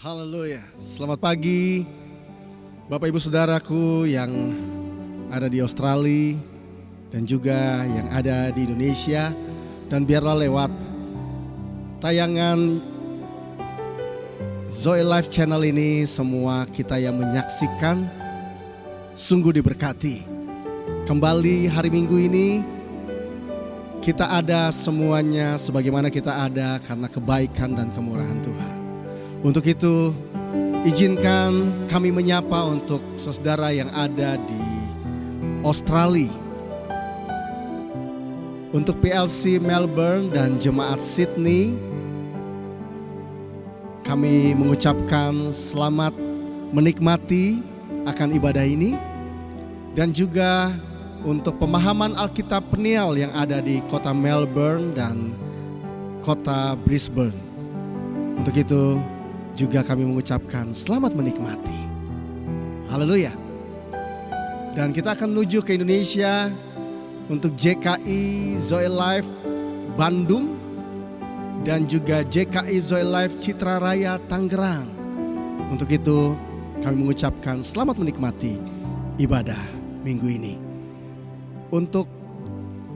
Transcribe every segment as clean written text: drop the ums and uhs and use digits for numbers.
Haleluya. Selamat pagi Bapak Ibu Saudaraku yang ada di Australia dan juga yang ada di Indonesia. Dan biarlah lewat tayangan Zoe Life Channel ini semua kita yang menyaksikan sungguh diberkati. Kembali hari Minggu ini kita ada semuanya sebagaimana kita ada karena kebaikan dan kemurahan Tuhan. Untuk itu, izinkan kami menyapa untuk saudara yang ada di Australia. Untuk PLC Melbourne dan Jemaat Sydney, kami mengucapkan selamat menikmati akan ibadah ini. Dan juga untuk pemahaman Alkitab Peniel yang ada di kota Melbourne dan kota Brisbane. Untuk itu, juga kami mengucapkan selamat menikmati. Haleluya. Dan kita akan menuju ke Indonesia untuk JKI Zoe Life Bandung dan juga JKI Zoe Life Citra Raya Tangerang. Untuk itu kami mengucapkan selamat menikmati ibadah minggu ini. Untuk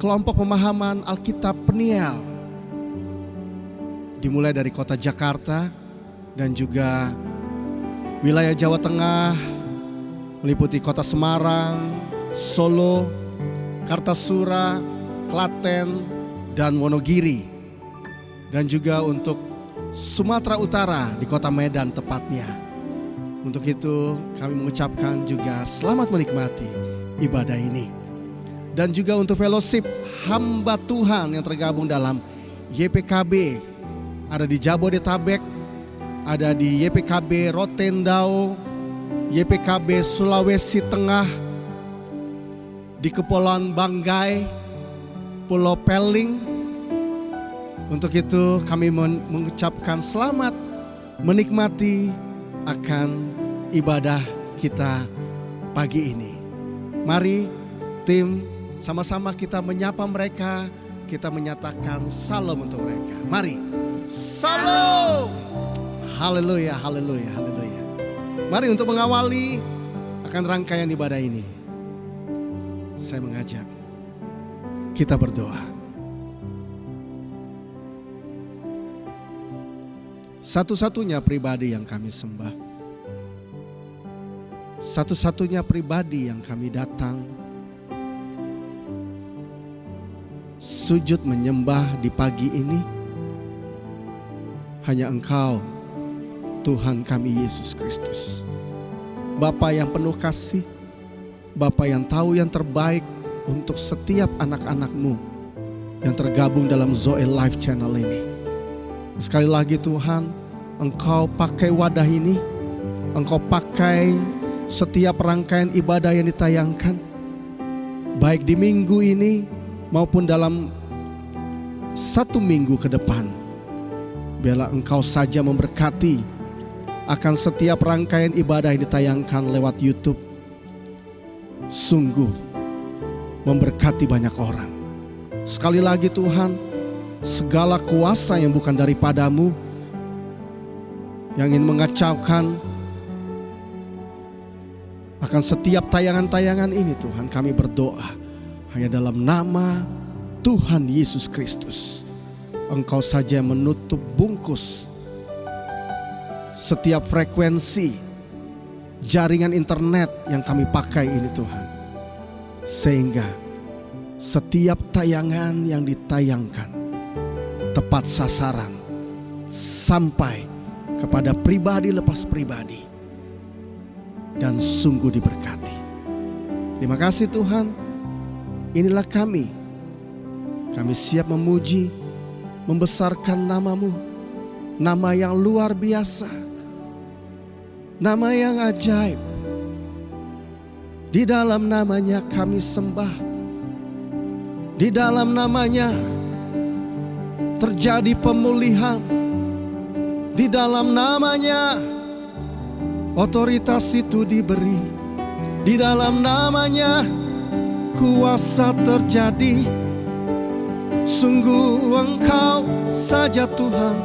kelompok pemahaman Alkitab Peniel dimulai dari kota Jakarta dan juga wilayah Jawa Tengah, meliputi kota Semarang, Solo, Kartasura, Klaten, dan Wonogiri. Dan juga untuk Sumatera Utara di kota Medan tepatnya. Untuk itu kami mengucapkan juga selamat menikmati ibadah ini. Dan juga untuk fellowship hamba Tuhan yang tergabung dalam YPKB, ada di Jabodetabek, ada di YPKB Rotendao, YPKB Sulawesi Tengah, di Kepulauan Banggai, Pulau Peling. Untuk itu kami mengucapkan selamat menikmati akan ibadah kita pagi ini. Mari tim sama-sama kita menyapa mereka, kita menyatakan salam untuk mereka. Mari, salam. Haleluya, haleluya, haleluya. Mari untuk mengawali akan rangkaian ibadah ini, saya mengajak kita berdoa. Satu-satunya pribadi yang kami sembah, satu-satunya pribadi yang kami datang sujud menyembah di pagi ini, hanya Engkau, Tuhan kami Yesus Kristus. Bapa yang penuh kasih, Bapa yang tahu yang terbaik untuk setiap anak-anak-Mu yang tergabung dalam Zoe Life Channel ini. Sekali lagi Tuhan, Engkau pakai wadah ini, Engkau pakai setiap rangkaian ibadah yang ditayangkan, baik di minggu ini maupun dalam satu minggu ke depan. Biarlah Engkau saja memberkati akan setiap rangkaian ibadah yang ditayangkan lewat YouTube. Sungguh memberkati banyak orang. Sekali lagi Tuhan, segala kuasa yang bukan daripada-Mu, yang ingin mengacaukan akan setiap tayangan-tayangan ini Tuhan, kami berdoa hanya dalam nama Tuhan Yesus Kristus. Engkau saja menutup bungkus setiap frekuensi jaringan internet yang kami pakai ini Tuhan, sehingga setiap tayangan yang ditayangkan tepat sasaran sampai kepada pribadi lepas pribadi dan sungguh diberkati. Terima kasih Tuhan. Inilah kami siap memuji, membesarkan nama-Mu, nama yang luar biasa, nama yang ajaib. Di dalam namanya kami sembah. Di dalam namanya terjadi pemulihan. Di dalam namanya otoritas itu diberi. Di dalam namanya kuasa terjadi. Sungguh Engkau saja Tuhan,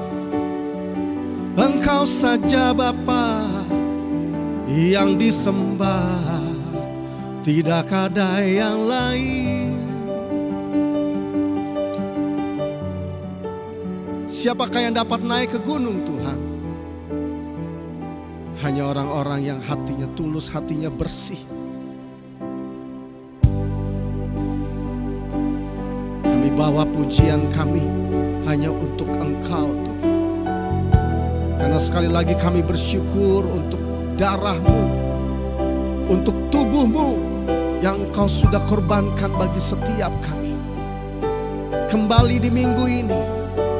Engkau saja Bapa yang disembah, tidak ada yang lain. Siapakah yang dapat naik ke gunung Tuhan? Hanya orang-orang yang hatinya tulus, hatinya bersih. Kami bawa pujian kami hanya untuk Engkau Tuhan. Karena sekali lagi kami bersyukur untuk darah-Mu, untuk tubuh-Mu yang Engkau sudah korbankan bagi setiap kami. Kembali di minggu ini,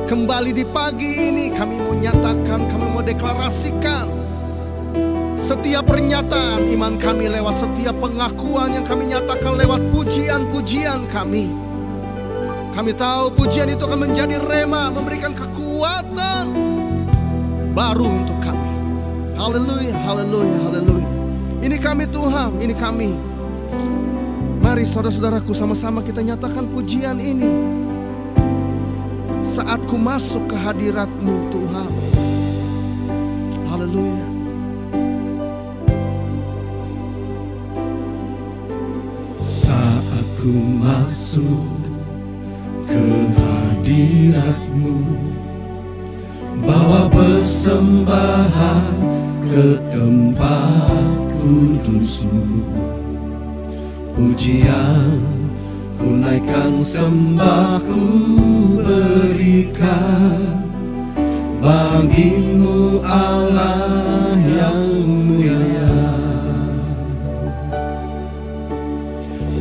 kembali di pagi ini, kami mau nyatakan, kami mau deklarasikan setiap pernyataan iman kami lewat setiap pengakuan yang kami nyatakan lewat pujian-pujian kami. Kami tahu pujian itu akan menjadi rema, memberikan kekuatan baru untuk kami. Haleluya, haleluya, haleluya. Ini kami Tuhan, ini kami. Mari saudara-saudaraku, sama-sama kita nyatakan pujian ini. Saat ku masuk ke hadirat-Mu Tuhan. Haleluya. Saat ku masuk ke hadirat-Mu, bawa persembahan ke tempat kudus-Mu. Pujian ku naikkan, sembah ku berikan bagi-Mu Allah yang mulia.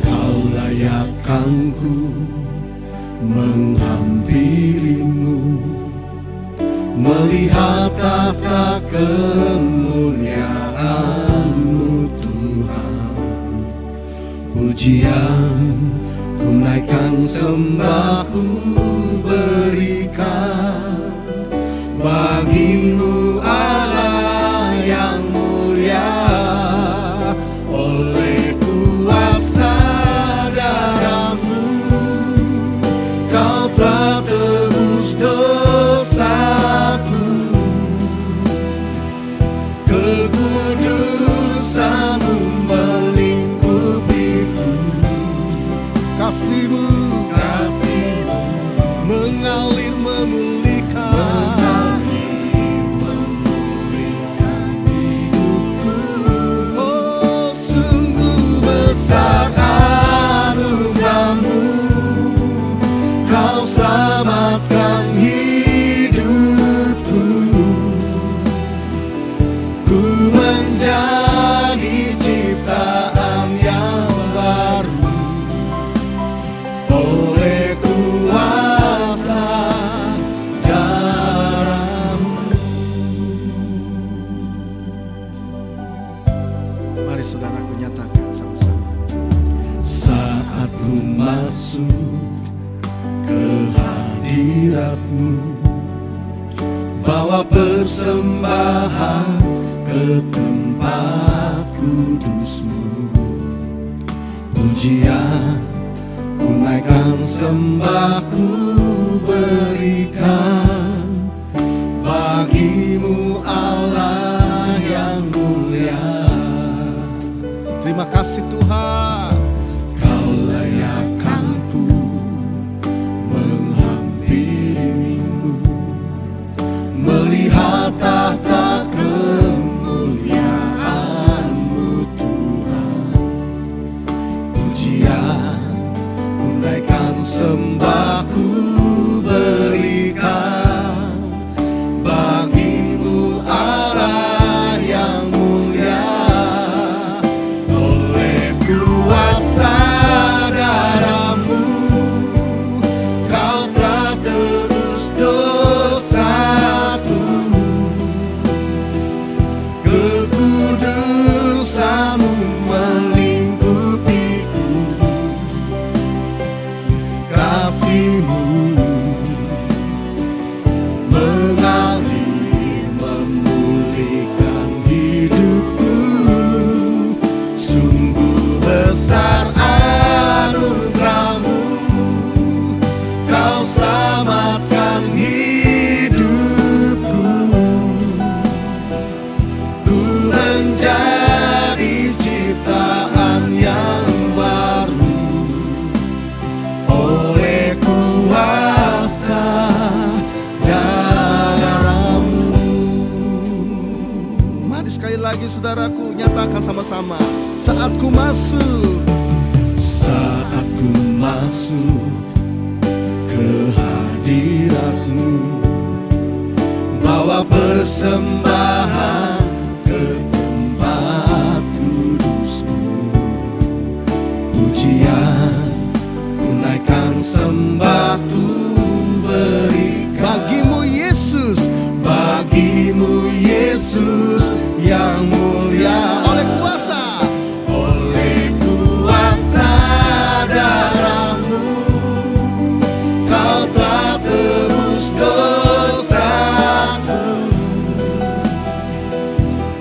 Kau layakkan ku menghampiri-Mu, melihat tata kemuliaan-Mu Tuhan. Pujian ku naikkan, sembah ku berikan bagi-Mu Allah yang mulia. Oleh kuasa darah-Mu, Kau telah tebus dosaku. Kekudusan-Mu melingkupiku. Kasih-Mu mengalir memulihkan hidupku. Oh, sungguh besar anugerah-Mu, Kau selamatkan hidupku. Ku menjadi ciptaan yang baru oleh kuasa darah-Mu. Mari saudaraku nyatakan sama-sama. Saat ku masuk ke hadirat-Mu, bawa persembahan ke tempat kudus-Mu. Pujian ku naikkan, sembah ku berikan bagi-Mu Allah yang mulia. Terima kasih Tuhan. Kau layakkan ku menghampiri-Mu, melihat tata kemuliaan-Mu Tuhan. Pujian ku naikkan, sembah ku saudaraku, nyatakan sama-sama. Saat ku masuk, saat ku masuk ke hadirat-Mu, bawa persembahan ke tempat kudus-Mu. Pujian ku naikkan, sembah ku berikan bagimu Yesus, bagimu Yesus yang mulia. oleh kuasa darah-Mu, Kau telah tebus dosaku.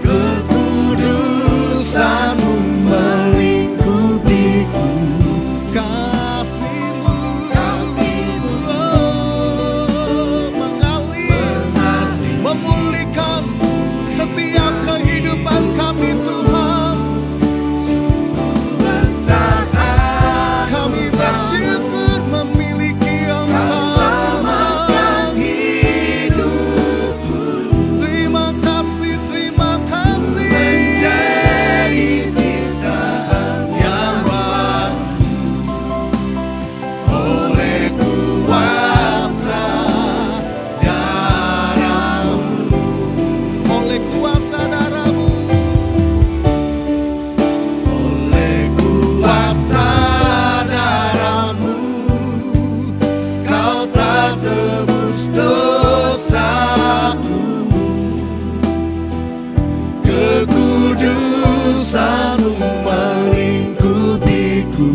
Kekudusan-Mu melingkupiku. kasih-Mu, oh, mengalir, memulihkan setiap kehidupan kami Tuhan. Kami bersyukur memiliki Engkau Tuhan. Terima kasih, terima kasih. Menjadi ciptaan yang baru oleh kuasa darah-Mu. Oleh kuasa darah-Mu, Oleh kuasa darah-Mu, Kau telah tebus dosaku. Kekudusan-Mu melingkupiku.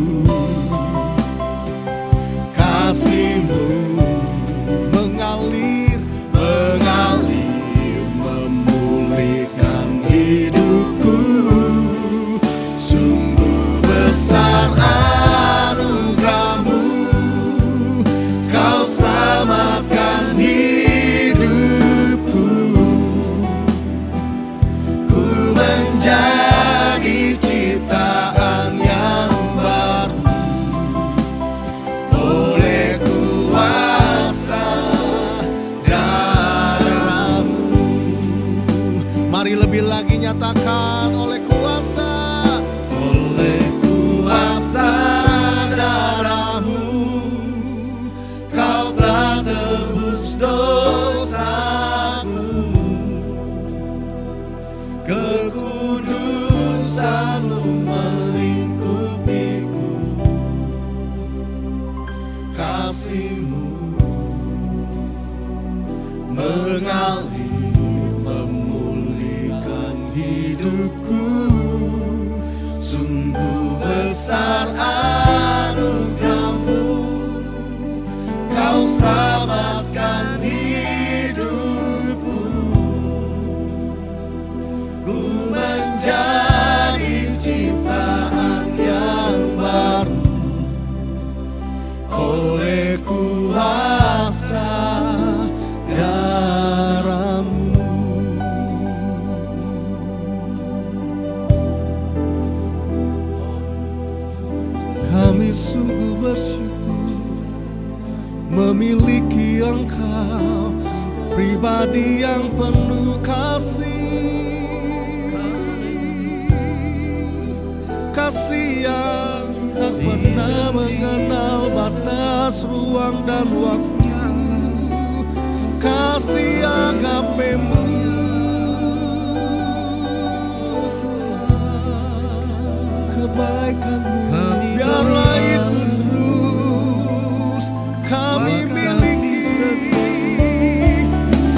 Kasih-Mu mengalir, memulihkan hidupku. Sungguh besar anugerah-Mu, Kau selamatkan hidupku. Ku menjadi ciptaan yang baru oleh kuasa darah-Mu. mari lebih lagi nyatakan oleh kuasa. Oleh kuasa darah-Mu, Kau telah tebus dosaku. Kekudusan-Mu melingkupiku. Kasih-Mu mengalir, memulihkan hidupku. Sungguh besar anugerah-Mu, Kau selamatkan hidupku. Ku menjadi ciptaan yang baru oleh kuasa darah-Mu. Kami sungguh bersyukur memiliki Engkau, pribadi yang penuh kasih. Kasih yang tak pernah mengenal batas, ruang dan waktu. Kasih agape-Mu Tuhan, kebaikan-Mu biarlah itu terus kami miliki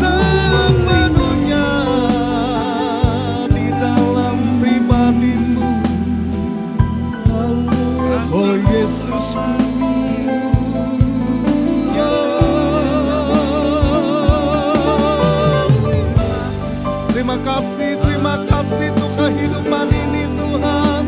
sepenuhnya di dalam pribadi-Mu. Oh Yesusku, terima kasih untuk kehidupan ini Tuhan.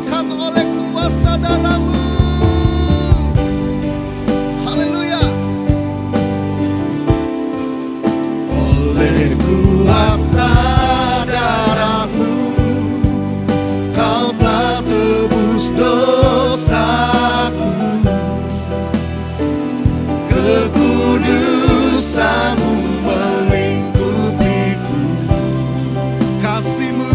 diangkat oleh kuasa darah-Mu. Haleluya. Oleh kuasa darah-Mu, Kau telah tebus dosaku. Kekudusan-Mu melingkupiku. Kasih-Mu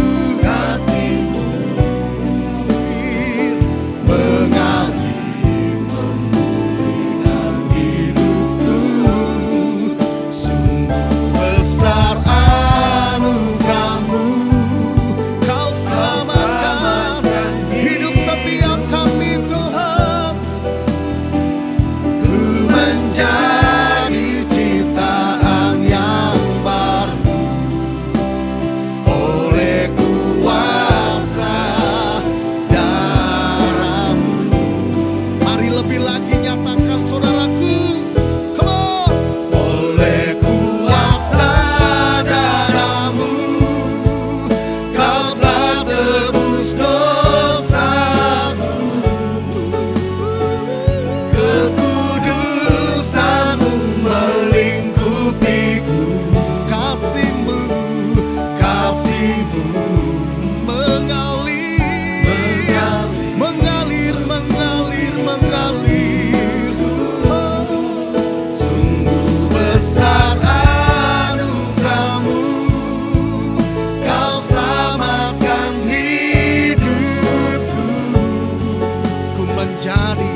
mengalir memulihkan hidupku. Sungguh besar anugerah-Mu, Kau selamatkan hidup setiap kami Tuhan. ku menjadi ciptaan yang baru oleh kuasa darah-Mu. Mari lebih lagi nyatakan saudaraku. Come on. Oleh kuasa darah-Mu, Kau telah tebus dosaku. Kekudusan-Mu melingkupiku. Kasih-Mu Kasih-Mu mengalir, mengalir, mengalir. sungguh besar anugerah-Mu, Kau selamatkan hidupku. Ku menjadi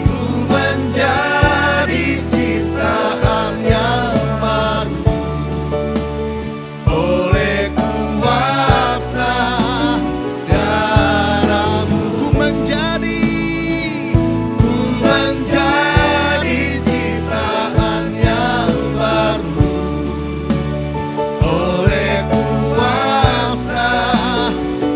Ciptaan yang baru oleh kuasa darah-Mu. ku menjadi Ciptaan yang baru oleh kuasa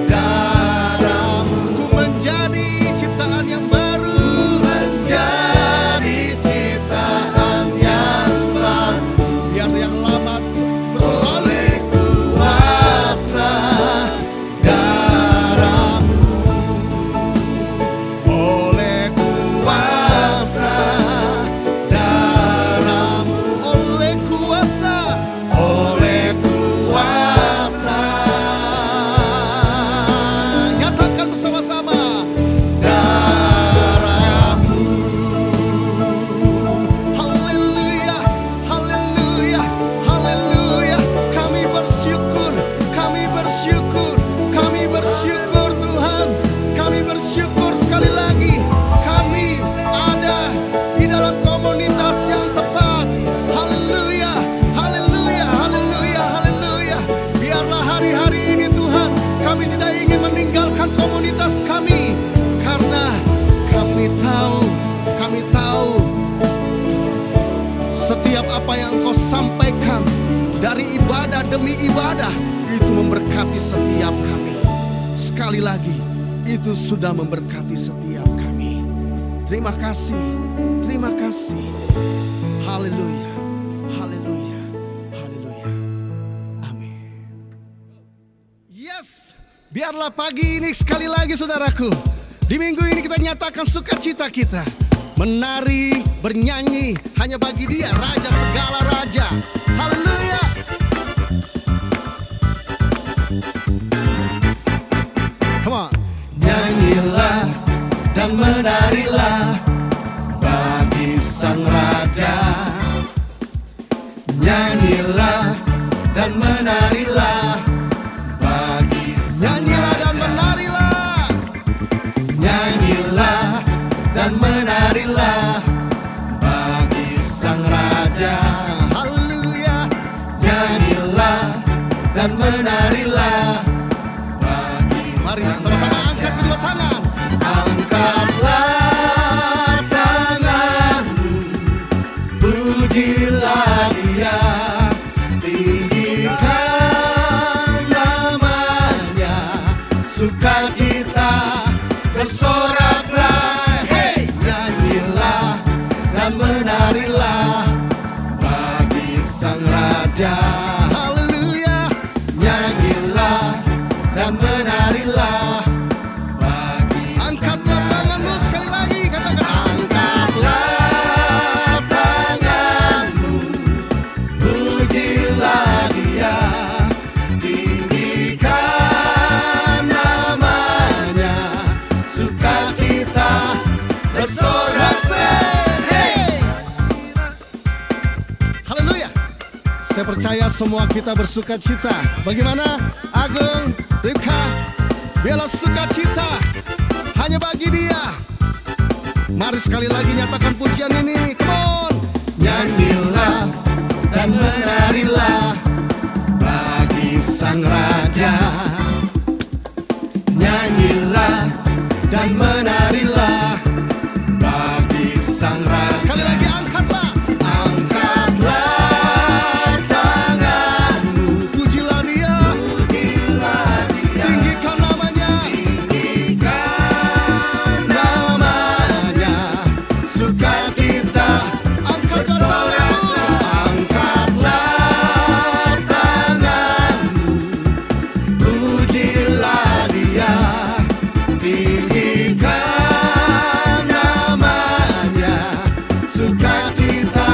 darah-Mu. ku menjadi ciptaan yang baru. Menjadi ciptaan yang baru Biar yang lama berlalu. oleh kuasa darah-Mu. Oleh kuasa darah-Mu. Oleh kuasa nyatakan bersama-sama. darah-Mu. Haleluya, haleluya, haleluya. Kami bersyukur, kami bersyukur, kami bersyukur Tuhan. Kami bersyukur sekali lagi. Kami ada di dalam komunitas yang tepat. Haleluya, haleluya, haleluya, haleluya. Biarlah hari-hari ini Tuhan, kami tidak ingin meninggalkan komunitas kami. Karena kami tahu setiap apa yang Kau sampaikan dari ibadah demi ibadah itu memberkati setiap kami. Sekali lagi, itu sudah memberkati setiap kami. Terima kasih, terima kasih. Haleluya, haleluya, haleluya. Amin. Yes, biarlah pagi ini sekali lagi saudaraku, di minggu ini kita nyatakan sukacita kita. Menari, bernyanyi hanya bagi Dia, Raja segala raja. Haleluya. Come on. Nyanyilah dan menarilah bagi Sang Raja. Nyanyilah dan menarilah bagi Sang Nyanyilah dan Raja. menarilah. Nyanyilah dan menarilah bagi Sang Raja. Haleluya. Nyanyilah dan menarilah bagi Mari Sang sama-sama Raja. angkat kedua tangan. Angkatlah tanganmu, pujilah Dia, tinggikan namanya, sukacita bersoraklah, hey, nyanyilah dan menarilah bagi Sang Raja. Haleluya. Nyanyilah sukacita bersorak-sorai. Hey! Haleluya. Saya percaya semua kita bersukacita. Bagaimana? Agung, Ribka, bela sukacita hanya bagi Dia. Mari sekali lagi nyatakan pujian ini. Come on. Nyanyilah dan menarilah bagi Sang Raja. Nyanyilah dan menarilah bagi Sang Raja. Sekali lagi angkatlah. Angkatlah tanganmu, Pujilah Dia. pujilah Dia, Tinggikan namanya. tinggikan namanya. Sukacita Angkatlah bersorak-sorai. Angkatlah tanganmu, pujilah Dia, tinggikan namanya. Sukacita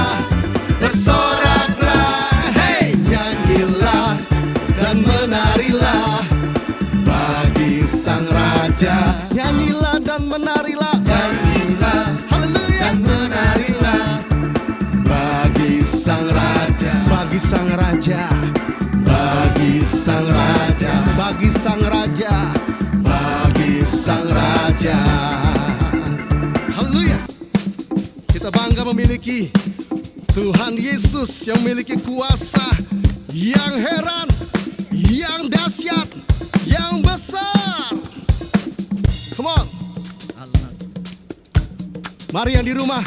bersoraklah. Hey, nyanyilah dan menarilah bagi Sang Raja. Nyanyilah dan menarilah. Nyanyilah Haleluya. dan menarilah bagi Sang Raja. Bagi Sang Raja. Bagi Sang Raja. Bagi Sang Raja. Bagi Sang Raja. Haleluya. Kita bangga memiliki Tuhan Yesus yang memiliki kuasa yang heran, yang dahsyat, yang besar. Come on. Mari yang di rumah,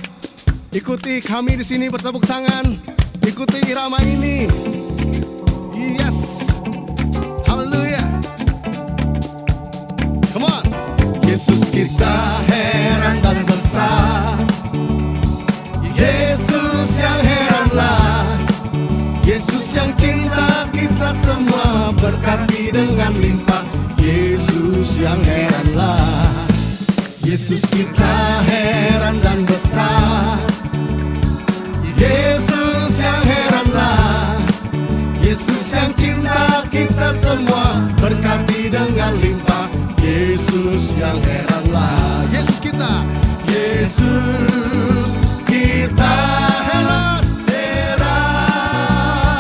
ikuti kami di sini bertepuk tangan, ikuti irama ini. Yes. Haleluya. Come on. Yesus kita heran dan besar. Yesus yang heranlah. Yesus yang cinta kita semua berkati dengan limpah. Yesus yang heranlah. Yesus kita heran dan besar. Yesus yang heranlah. Yesus yang cinta kita semua berkati dengan limpah. Yesus yang heranlah. Yesus kita. Yesus kita heran,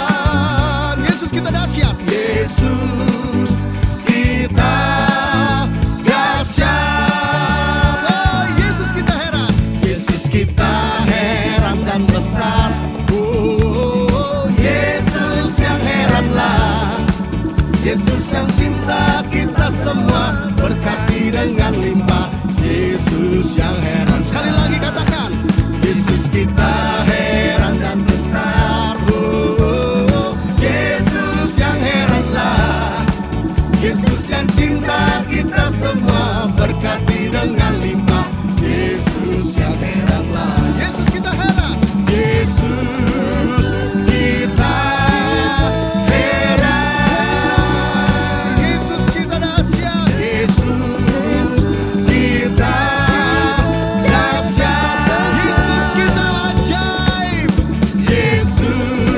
heran. Yesus kita dahsyat. Yesus kita dahsyat. Oh, Yesus kita heran. Yesus kita heran dan besar. Oh, Yesus yang heranlah. Yesus yang cinta kita semua berkati dengan limpah. Yesus yang heran. Sekali lagi katakan. Yesus kita heran dan besar. Oh, Yesus yang heranlah. Yesus yang cinta kita semua berkati dengan limpah. Yesus yang heranlah. Yesus kita heran. Yesus kita heran. Yesus kita dahsyat. Yesus kita dahsyat. Yesus kita ajaib. Yesus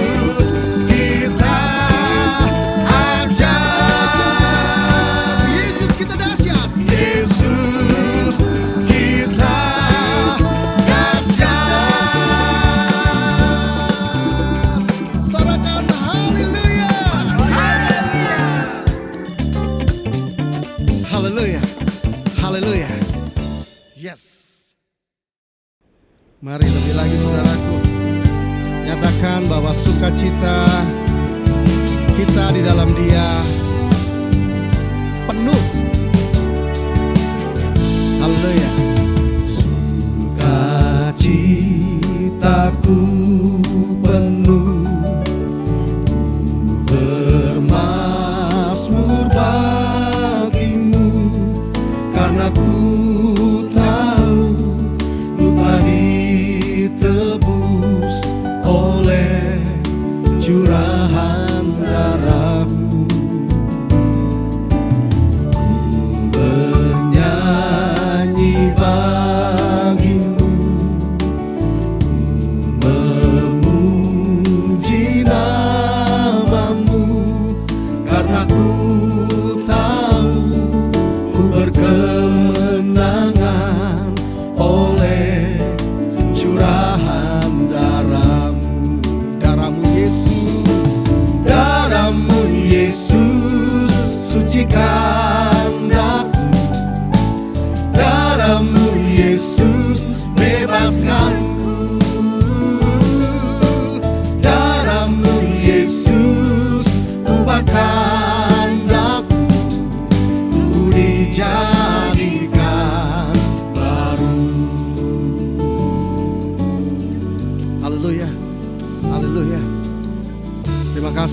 kita ajaib. Yesus kita dahsyat. Yesus kita dahsyat. Sorakan haleluya. Haleluya. Haleluya. Yes. Mari lebih lagi saudaraku, nyatakan bahwa sukacita kita di dalam Dia penuh. Haleluya. Sukacitaku penuh, bermazmur bagimu, karena ku tahu ku telah ditebus oleh curahan darahmu. Ku bernyanyi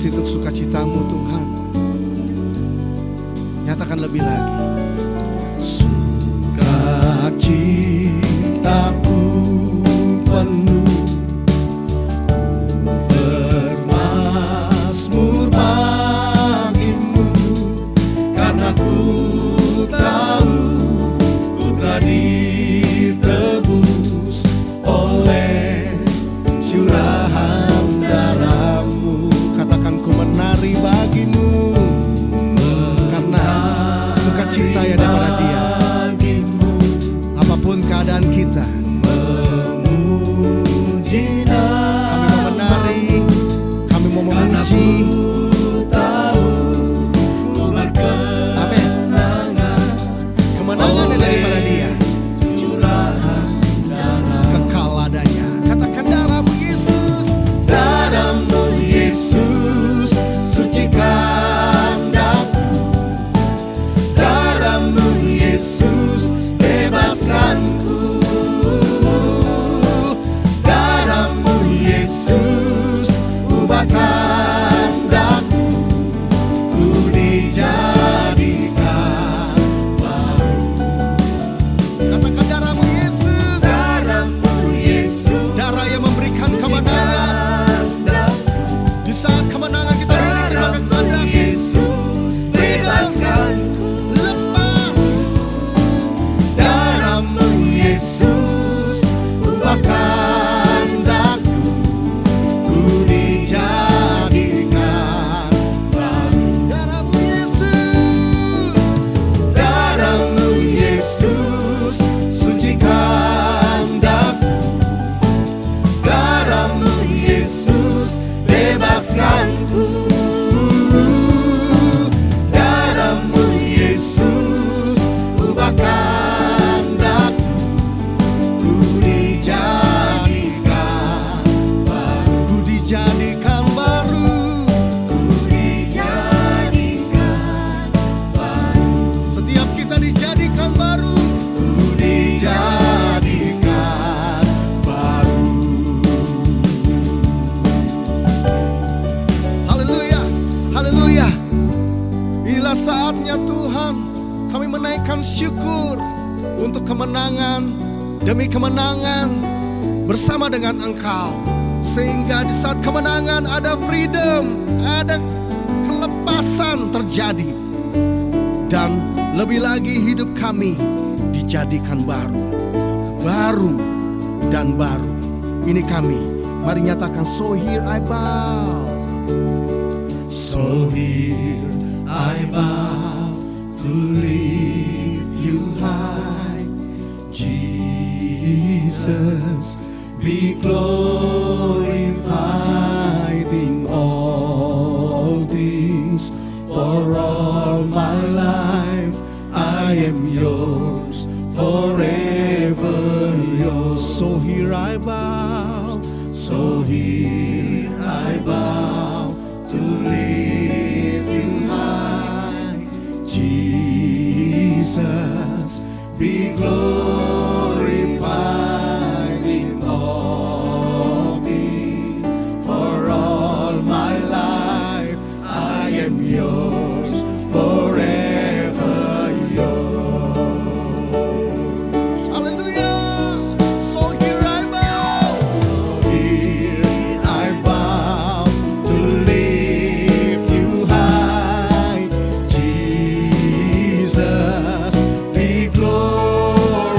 kasih untuk sukacitamu Tuhan. Nyatakan lebih lagi. Sukacitaku penuh, bermazmur bagimu, karena ku tahu ku telah ditebus oleh curahan darahmu. Katakan ku menari bagimu, karena sukacita yang daripada Dia. Apapun keadaan kita, Memuji kami mau menari, kami mau memuji. Amin. Kemenangan yang daripada Dia, kekal adanya. Katakan darahmu Yesus, Darahmu Yesus, sucikan daku. Darahmu Yesus, bebaskanku. Darahmu Yesus, ubahkan daku. Ku dijadikan baru. katakan darahmu Yesus, Darahmu Yesus, darah yang memberikan kemenangan. Di saat kemenangan kita miliki, maka Darahmu ada Yesus, bebaskanku. lepas. Darahmu Yesus, ubahkan daku. Ku dijadikan baru. Darahmu Yesus, Darahmu Yesus, sucikan daku. Darahmu Yesus, bebaskanku. Darahmu Yesus, ubahkan daku. Ku dijadikan baru. ku dijadikan baru. Ku dijadikan baru. Setiap kita dijadikan baru. Ku dijadikan baru. Haleluya, haleluya. Inilah saatnya Tuhan, kami menaikkan syukur untuk kemenangan demi kemenangan bersama dengan Engkau. Sehingga di saat kemenangan ada freedom, ada kelepasan terjadi. Dan lebih lagi hidup kami dijadikan baru. Baru dan baru. Ini kami, mari nyatakan, so here I bow. So here I bow to lift you high. Jesus, be glorified in all things. For all my life I am yours, forever yours. So here I bow. So here I bow to lift you high. Jesus, be glorified in all things. For all my life I am yours, forever yours. Hallelujah. So here I bow. Here I bow to lift you high. Jesus, be glorified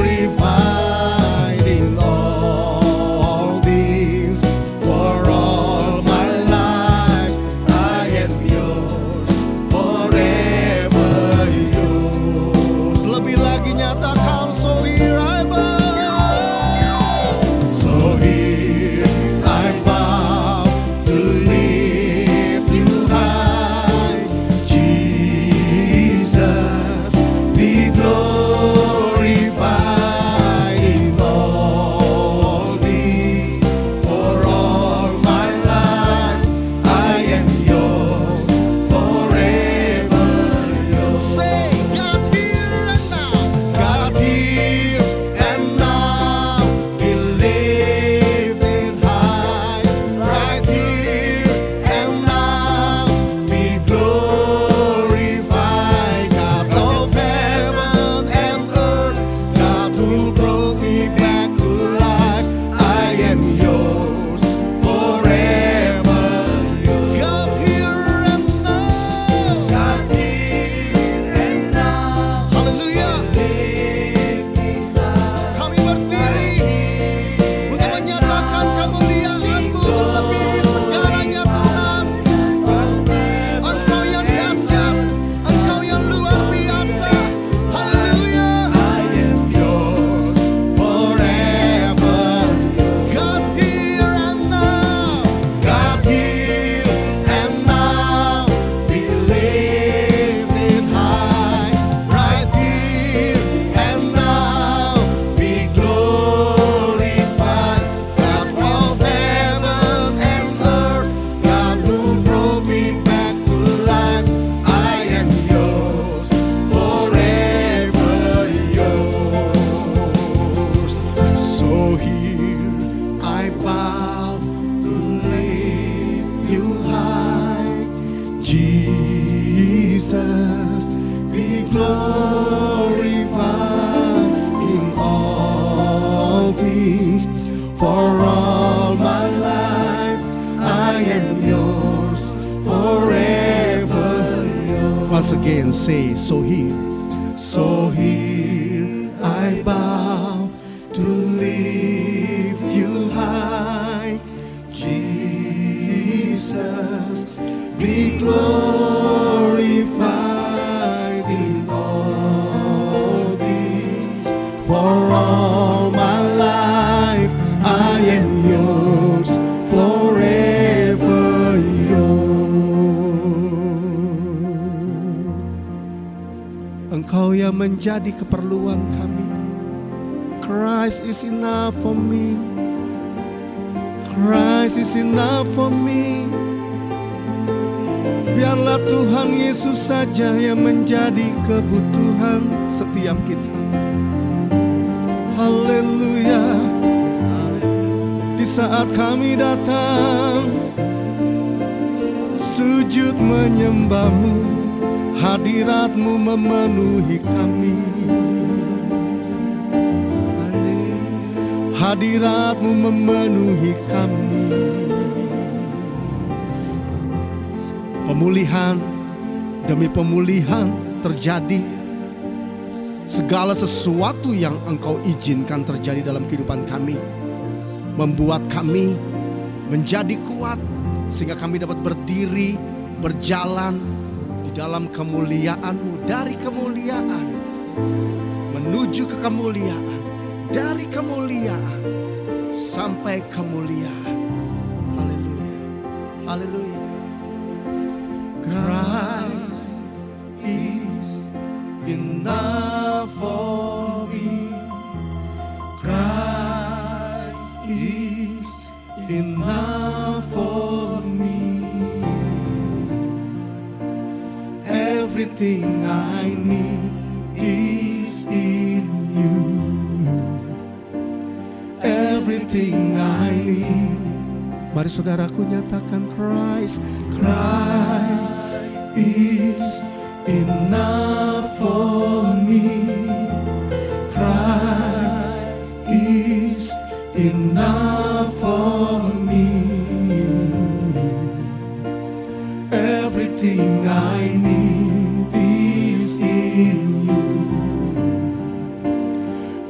For all my life I am yours, forever yours. Once again say, so here. So here I bow to lift you high, Jesus, be glorified in all things. For all my life I am yours, forever yours. Engkau yang menjadi keperluan kami. Christ is enough for me. Christ is enough for me. Biarlah Tuhan Yesus saja yang menjadi kebutuhan setiap kita. Haleluya. Di saat kami datang sujud menyembah-Mu, hadirat-Mu memenuhi kami. Hadirat-Mu memenuhi kami. Pemulihan demi pemulihan terjadi. Segala sesuatu yang Engkau izinkan terjadi dalam kehidupan kami membuat kami menjadi kuat, sehingga kami dapat berdiri, berjalan di dalam kemuliaan-Mu, dari kemuliaan menuju ke kemuliaan, dari kemuliaan sampai kemuliaan. Haleluya. Haleluya. Christ is enough for me. Christ is enough for me. Everything I need is in you. Everything I need. Mari saudaraku nyatakan Christ. Christ is enough for me. Christ is enough for me. Everything I need is in you.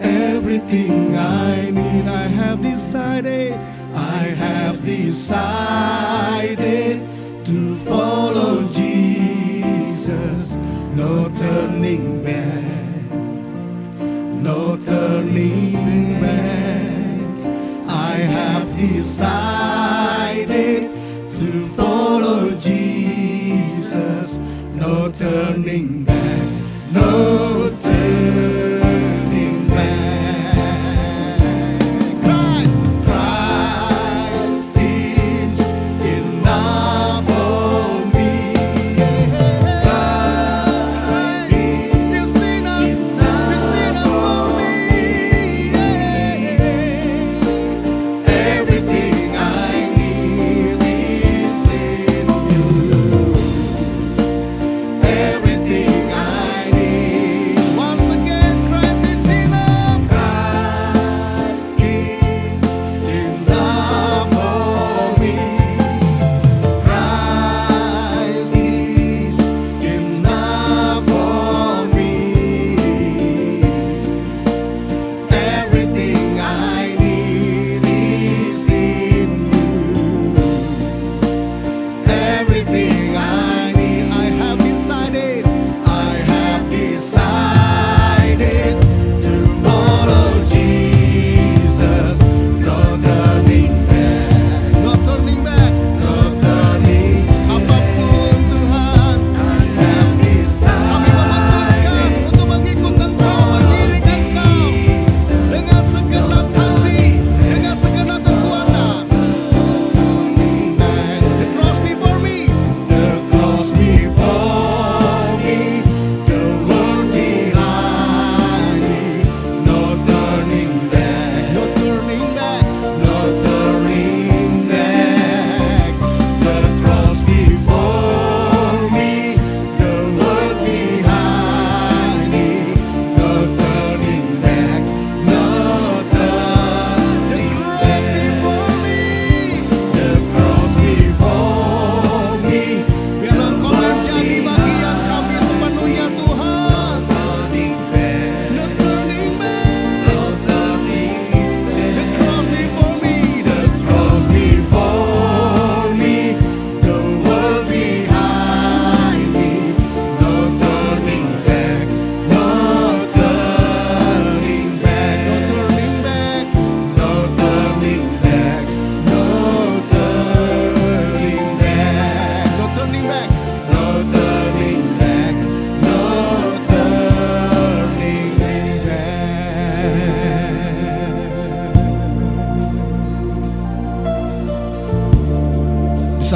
Everything I need, I have decided to follow Jesus. No turning back, no turning back. I have decided to follow Jesus. No turning back, no turning back. Christ is enough for me. Christ is enough for me. Everything I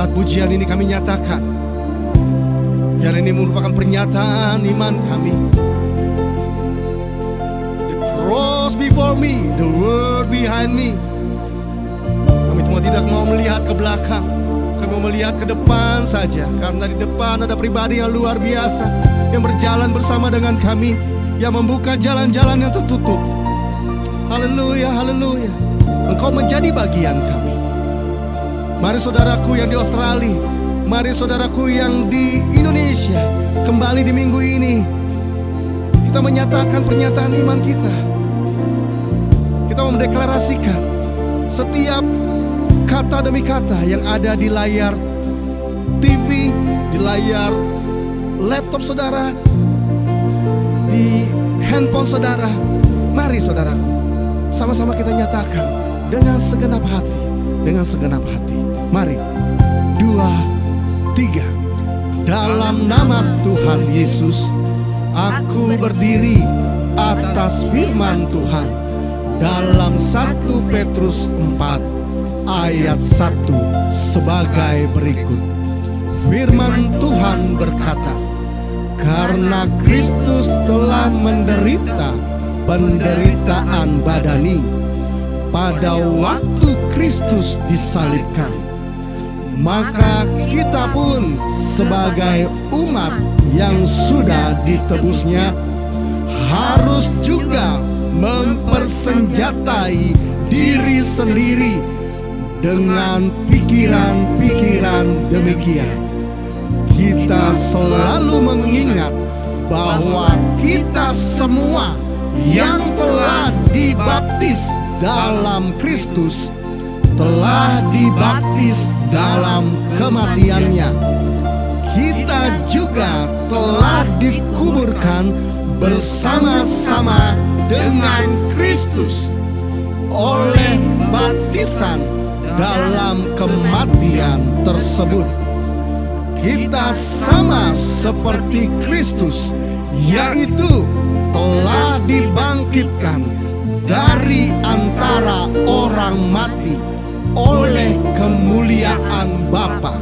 Saat pujian ini kami nyatakan, biar ini merupakan pernyataan iman kami. The cross before me, the word behind me. Kami semua tidak mau melihat ke belakang, kami mau melihat ke depan saja. Karena di depan ada pribadi yang luar biasa, yang berjalan bersama dengan kami, yang membuka jalan-jalan yang tertutup. Haleluya, haleluya. Engkau menjadi bagian kami. Mari saudaraku yang di Australia, mari saudaraku yang di Indonesia, kembali di minggu ini kita menyatakan pernyataan iman kita. Kita mau mendeklarasikan setiap kata demi kata yang ada di layar TV, di layar laptop saudara, di handphone saudara. Mari saudaraku, sama-sama kita nyatakan dengan segenap hati, dengan segenap hati. Mari, 2, 3. Dalam nama Tuhan Yesus, aku berdiri atas firman Tuhan. Dalam 1 Petrus 4 ayat 1 sebagai berikut. Firman Tuhan berkata, karena Kristus telah menderita penderitaan badani pada waktu Kristus disalibkan, maka kita pun sebagai umat yang sudah ditebusnya harus juga mempersenjatai diri sendiri dengan pikiran-pikiran demikian. Kita selalu mengingat bahwa kita semua yang telah dibaptis dalam Kristus telah dibaptis dalam kematiannya. Kita juga telah dikuburkan bersama-sama dengan Kristus oleh baptisan dalam kematian tersebut. Kita sama seperti Kristus, yaitu telah dibangkitkan dari antara orang mati oleh kemuliaan Bapa.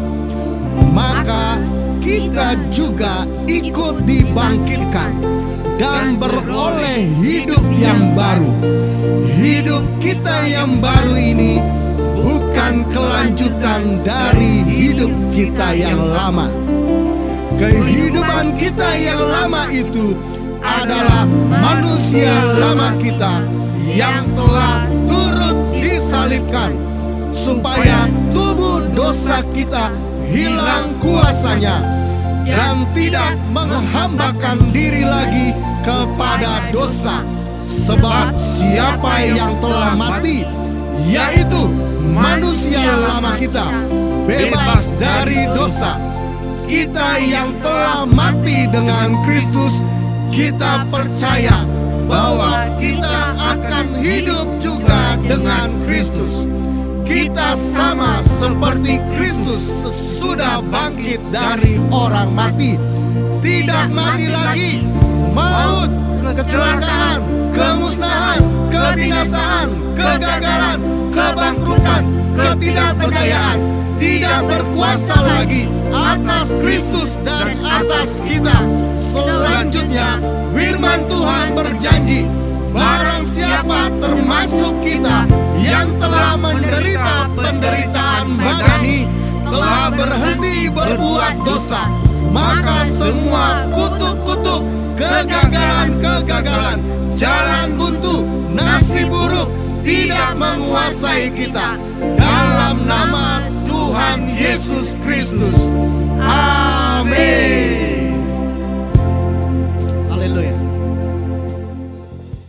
Maka kita juga ikut dibangkitkan dan beroleh hidup yang baru. Hidup kita yang baru ini bukan kelanjutan dari hidup kita yang lama. Kehidupan kita yang lama itu adalah manusia lama kita yang telah turut disalibkan, supaya tubuh dosa kita hilang kuasanya dan tidak menghambakan diri lagi kepada dosa. Sebab siapa yang telah mati, yaitu manusia lama kita, bebas dari dosa. Kita yang telah mati dengan Kristus, kita percaya bahwa kita akan hidup juga dengan Kristus. Kita sama seperti Kristus sesudah bangkit dari orang mati. Tidak mati lagi. Maut, kecelakaan, kemusnahan, kebinasaan, kegagalan, kebangkrutan, ketidakberdayaan tidak berkuasa lagi atas Kristus dan atas kita. Selanjutnya, firman Tuhan berjanji, barang siapa termasuk kita yang telah menderita penderitaan badani, telah berhenti berbuat dosa, maka semua kutuk-kutuk, kegagalan-kegagalan, jalan buntu, nasib buruk tidak menguasai kita. Dalam nama Tuhan Yesus Kristus. Amin. Haleluya.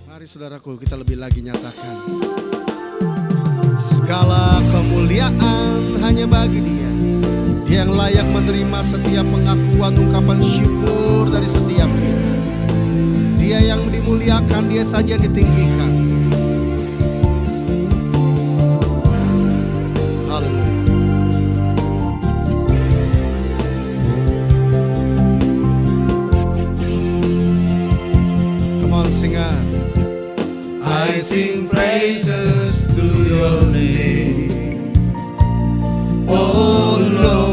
Mari saudaraku, kita lebih lagi nyatakan, segala kemuliaan hanya bagi Dia. Dia yang layak menerima setiap pengakuan ungkapan syukur dari setiap kita. Dia yang dimuliakan, Dia saja yang ditinggikan. Haleluya. Come on, sing it. I sing praises to your name, oh Lord.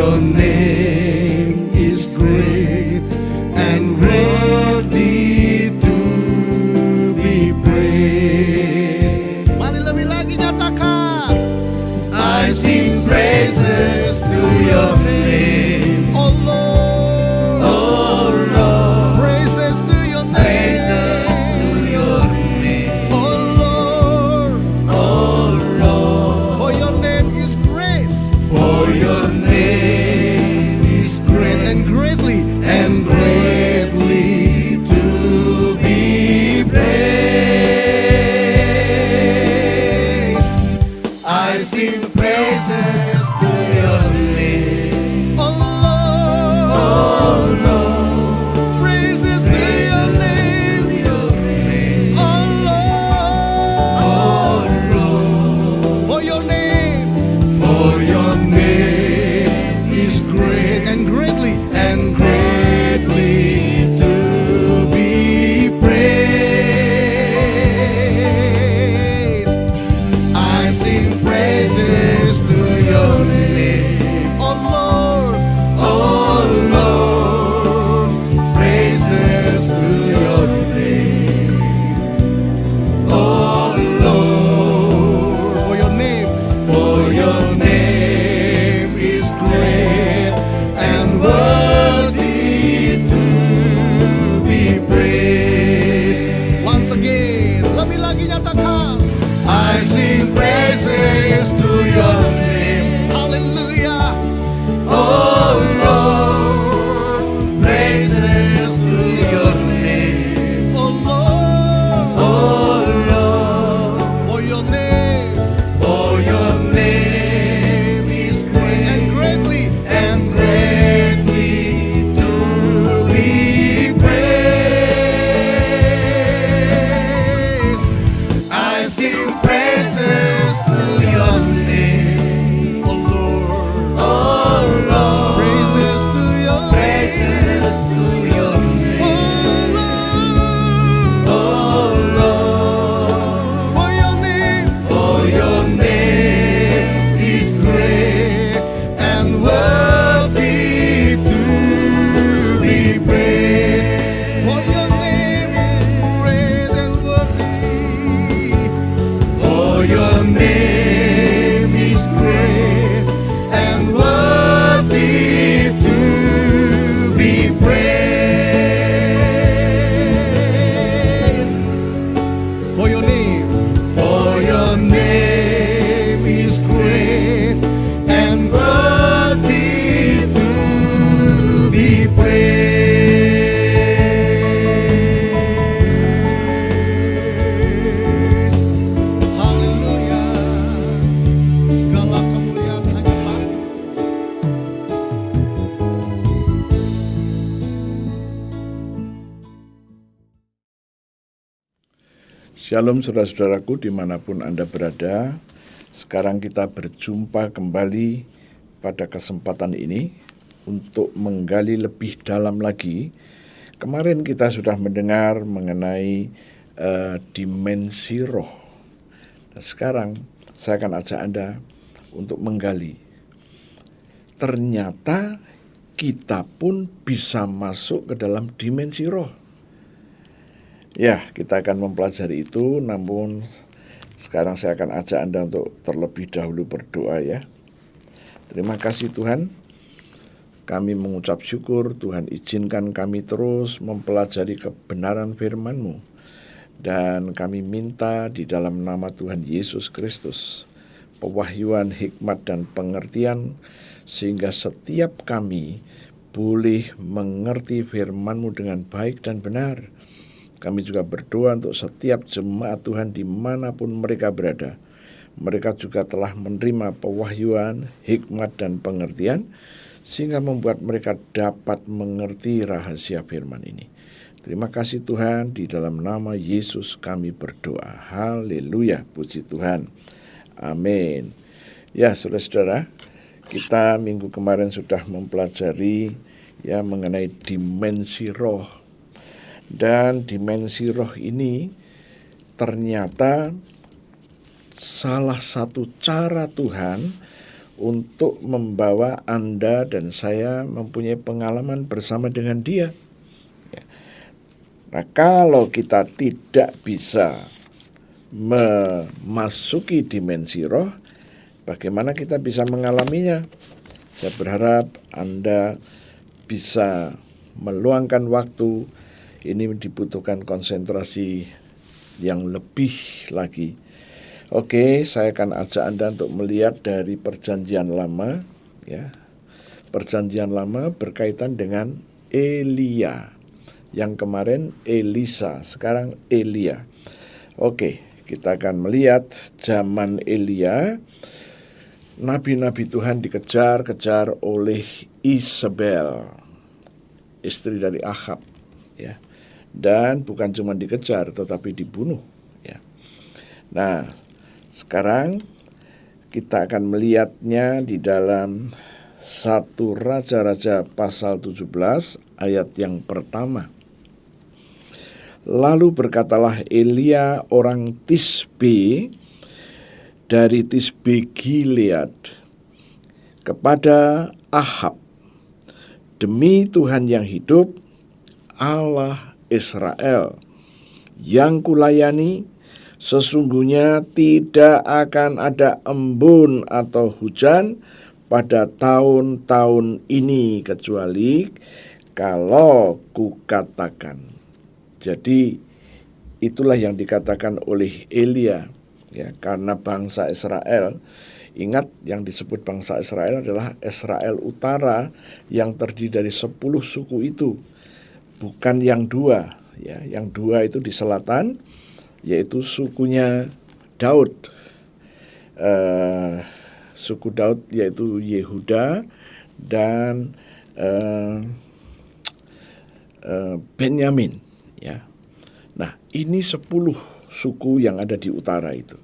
your name is great and worthy to be praised. Mari lebih lagi nyatakan. I sing praises to your name, Oh Lord, oh Lord. praises to your Praises name. to your name, Oh Lord, oh Lord. for your name is great For your name is and great greatly and greatly to be praised. I sing praises to your name, Oh Lord, oh Lord. praises to your name. To your name, Oh Lord, oh Lord. for your name For your name is great and greatly and greatly to be praised. I sing praises to your name, oh Lord, oh Lord. Praises to your name, oh Lord. for your name For your name is great and worthy to be praised. once again. Lebih lagi nyatakan. I sing praises to your name, Haleluya. oh Lord. Praises to your name, Oh Lord, oh Lord. for your name For your name is great and greatly and greatly to be praised. I sing praises to your name, oh Lord, oh Lord. praises to your Praises to your name, oh oh Lord, Lord. for your name For your name is great and worthy to be praised. for your name is great and worthy. For your name is great and worthy to be praised. For your name For your name is great and worthy to be praised. haleluya. Segala kemuliaan hanya bagi Shalom saudara-saudaraku dimanapun Anda berada. Sekarang kita berjumpa kembali pada kesempatan ini untuk menggali lebih dalam lagi. Kemarin kita sudah mendengar mengenai dimensi roh. Nah, sekarang saya akan ajak Anda untuk menggali. Ternyata kita pun bisa masuk ke dalam dimensi roh. Ya, kita akan mempelajari itu, namun sekarang saya akan ajak Anda untuk terlebih dahulu berdoa ya. Terima kasih Tuhan, kami mengucap syukur Tuhan izinkan kami terus mempelajari kebenaran firman-Mu. Dan kami minta di dalam nama Tuhan Yesus Kristus, pewahyuan, hikmat, dan pengertian, sehingga setiap kami boleh mengerti firman-Mu dengan baik dan benar. Kami juga berdoa untuk setiap jemaat Tuhan dimanapun mereka berada. Mereka juga telah menerima pewahyuan, hikmat, dan pengertian, sehingga membuat mereka dapat mengerti rahasia firman ini. Terima kasih Tuhan, di dalam nama Yesus kami berdoa. Haleluya, puji Tuhan. Amin. Ya, saudara-saudara, kita minggu kemarin sudah mempelajari ya mengenai dimensi roh. Dan dimensi roh ini ternyata salah satu cara Tuhan untuk membawa Anda dan saya mempunyai pengalaman bersama dengan Dia. Nah, kalau kita tidak bisa memasuki dimensi roh, bagaimana kita bisa mengalaminya? Saya berharap Anda bisa meluangkan waktu. Ini dibutuhkan konsentrasi yang lebih lagi. Oke, saya akan ajak Anda untuk melihat dari Perjanjian Lama, ya. Perjanjian Lama berkaitan dengan Elia. Yang kemarin Elisa, sekarang Elia. Oke, kita akan melihat zaman Elia, nabi-nabi Tuhan dikejar-kejar oleh Isabel, istri dari Ahab, ya. Dan bukan cuma dikejar, tetapi dibunuh, ya. Nah, sekarang kita akan melihatnya di dalam 1 Raja-Raja pasal 17 ayat yang pertama. Lalu berkatalah Elia orang Tisbe dari Tisbe Gilead kepada Ahab, demi Tuhan yang hidup, Allah Israel, yang kulayani, sesungguhnya tidak akan ada embun atau hujan pada tahun-tahun ini kecuali kalau kukatakan. Jadi itulah yang dikatakan oleh Elia, ya, karena bangsa Israel, ingat yang disebut bangsa Israel adalah Israel Utara yang terdiri dari 10 suku itu, bukan yang 2, ya. Yang 2 itu di selatan, yaitu sukunya Daud. Suku Daud yaitu Yehuda dan Benyamin, ya. Nah, ini 10 suku yang ada di utara itu.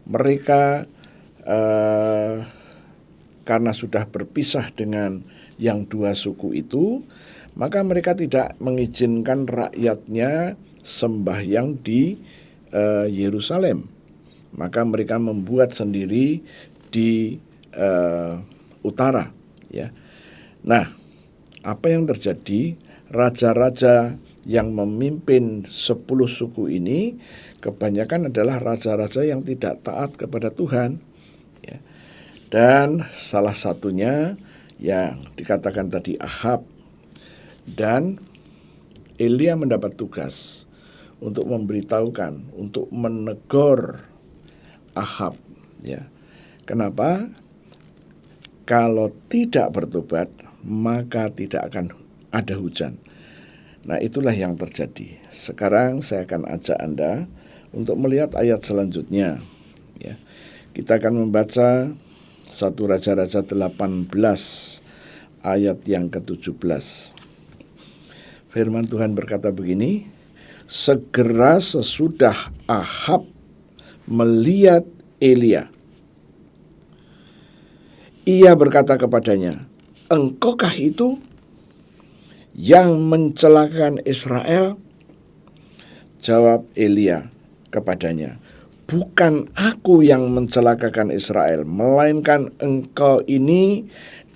Mereka karena sudah berpisah dengan yang 2 suku itu, maka mereka tidak mengizinkan rakyatnya sembahyang di Yerusalem. Maka mereka membuat sendiri di utara, ya. Nah, apa yang terjadi? Raja-raja yang memimpin 10 suku ini kebanyakan adalah raja-raja yang tidak taat kepada Tuhan, ya. Dan salah satunya yang dikatakan tadi Ahab. Dan Elia mendapat tugas untuk memberitahukan, untuk menegur Ahab, ya. Kenapa? Kalau tidak bertobat, maka tidak akan ada hujan. Nah, itulah yang terjadi. Sekarang saya akan ajak Anda untuk melihat ayat selanjutnya, ya. Kita akan membaca 1 Raja-Raja 18 ayat yang ke-17. Firman Tuhan berkata begini, segera sesudah Ahab melihat Elia, ia berkata kepadanya, engkaukah itu yang mencelakakan Israel? Jawab Elia kepadanya, bukan aku yang mencelakakan Israel, melainkan engkau ini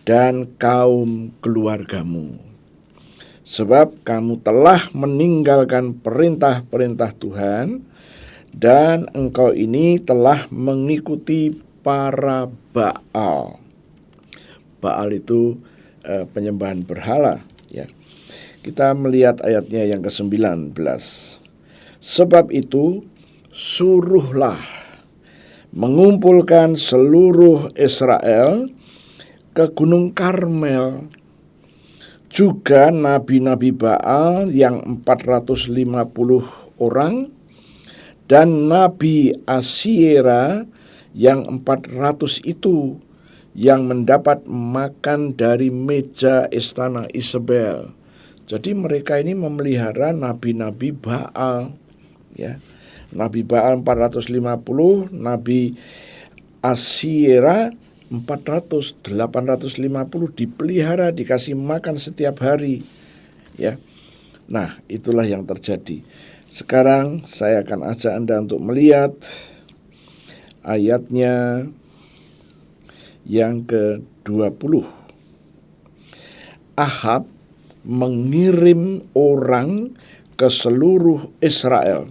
dan kaum keluargamu. Sebab kamu telah meninggalkan perintah-perintah Tuhan, dan engkau ini telah mengikuti para Baal. Baal itu penyembahan berhala, ya. Kita melihat ayatnya yang ke-19. Sebab itu suruhlah mengumpulkan seluruh Israel ke Gunung Karmel, juga nabi-nabi Baal yang 450 orang, dan nabi Asyera yang 400 itu, yang mendapat makan dari meja istana Isabel. Jadi mereka ini memelihara nabi-nabi Baal, ya. Nabi Baal 450, nabi Asyera 400, 850 dipelihara, dikasih makan setiap hari, ya. Nah, itulah yang terjadi. Sekarang saya akan ajak Anda untuk melihat ayatnya yang ke-20. Ahab mengirim orang ke seluruh Israel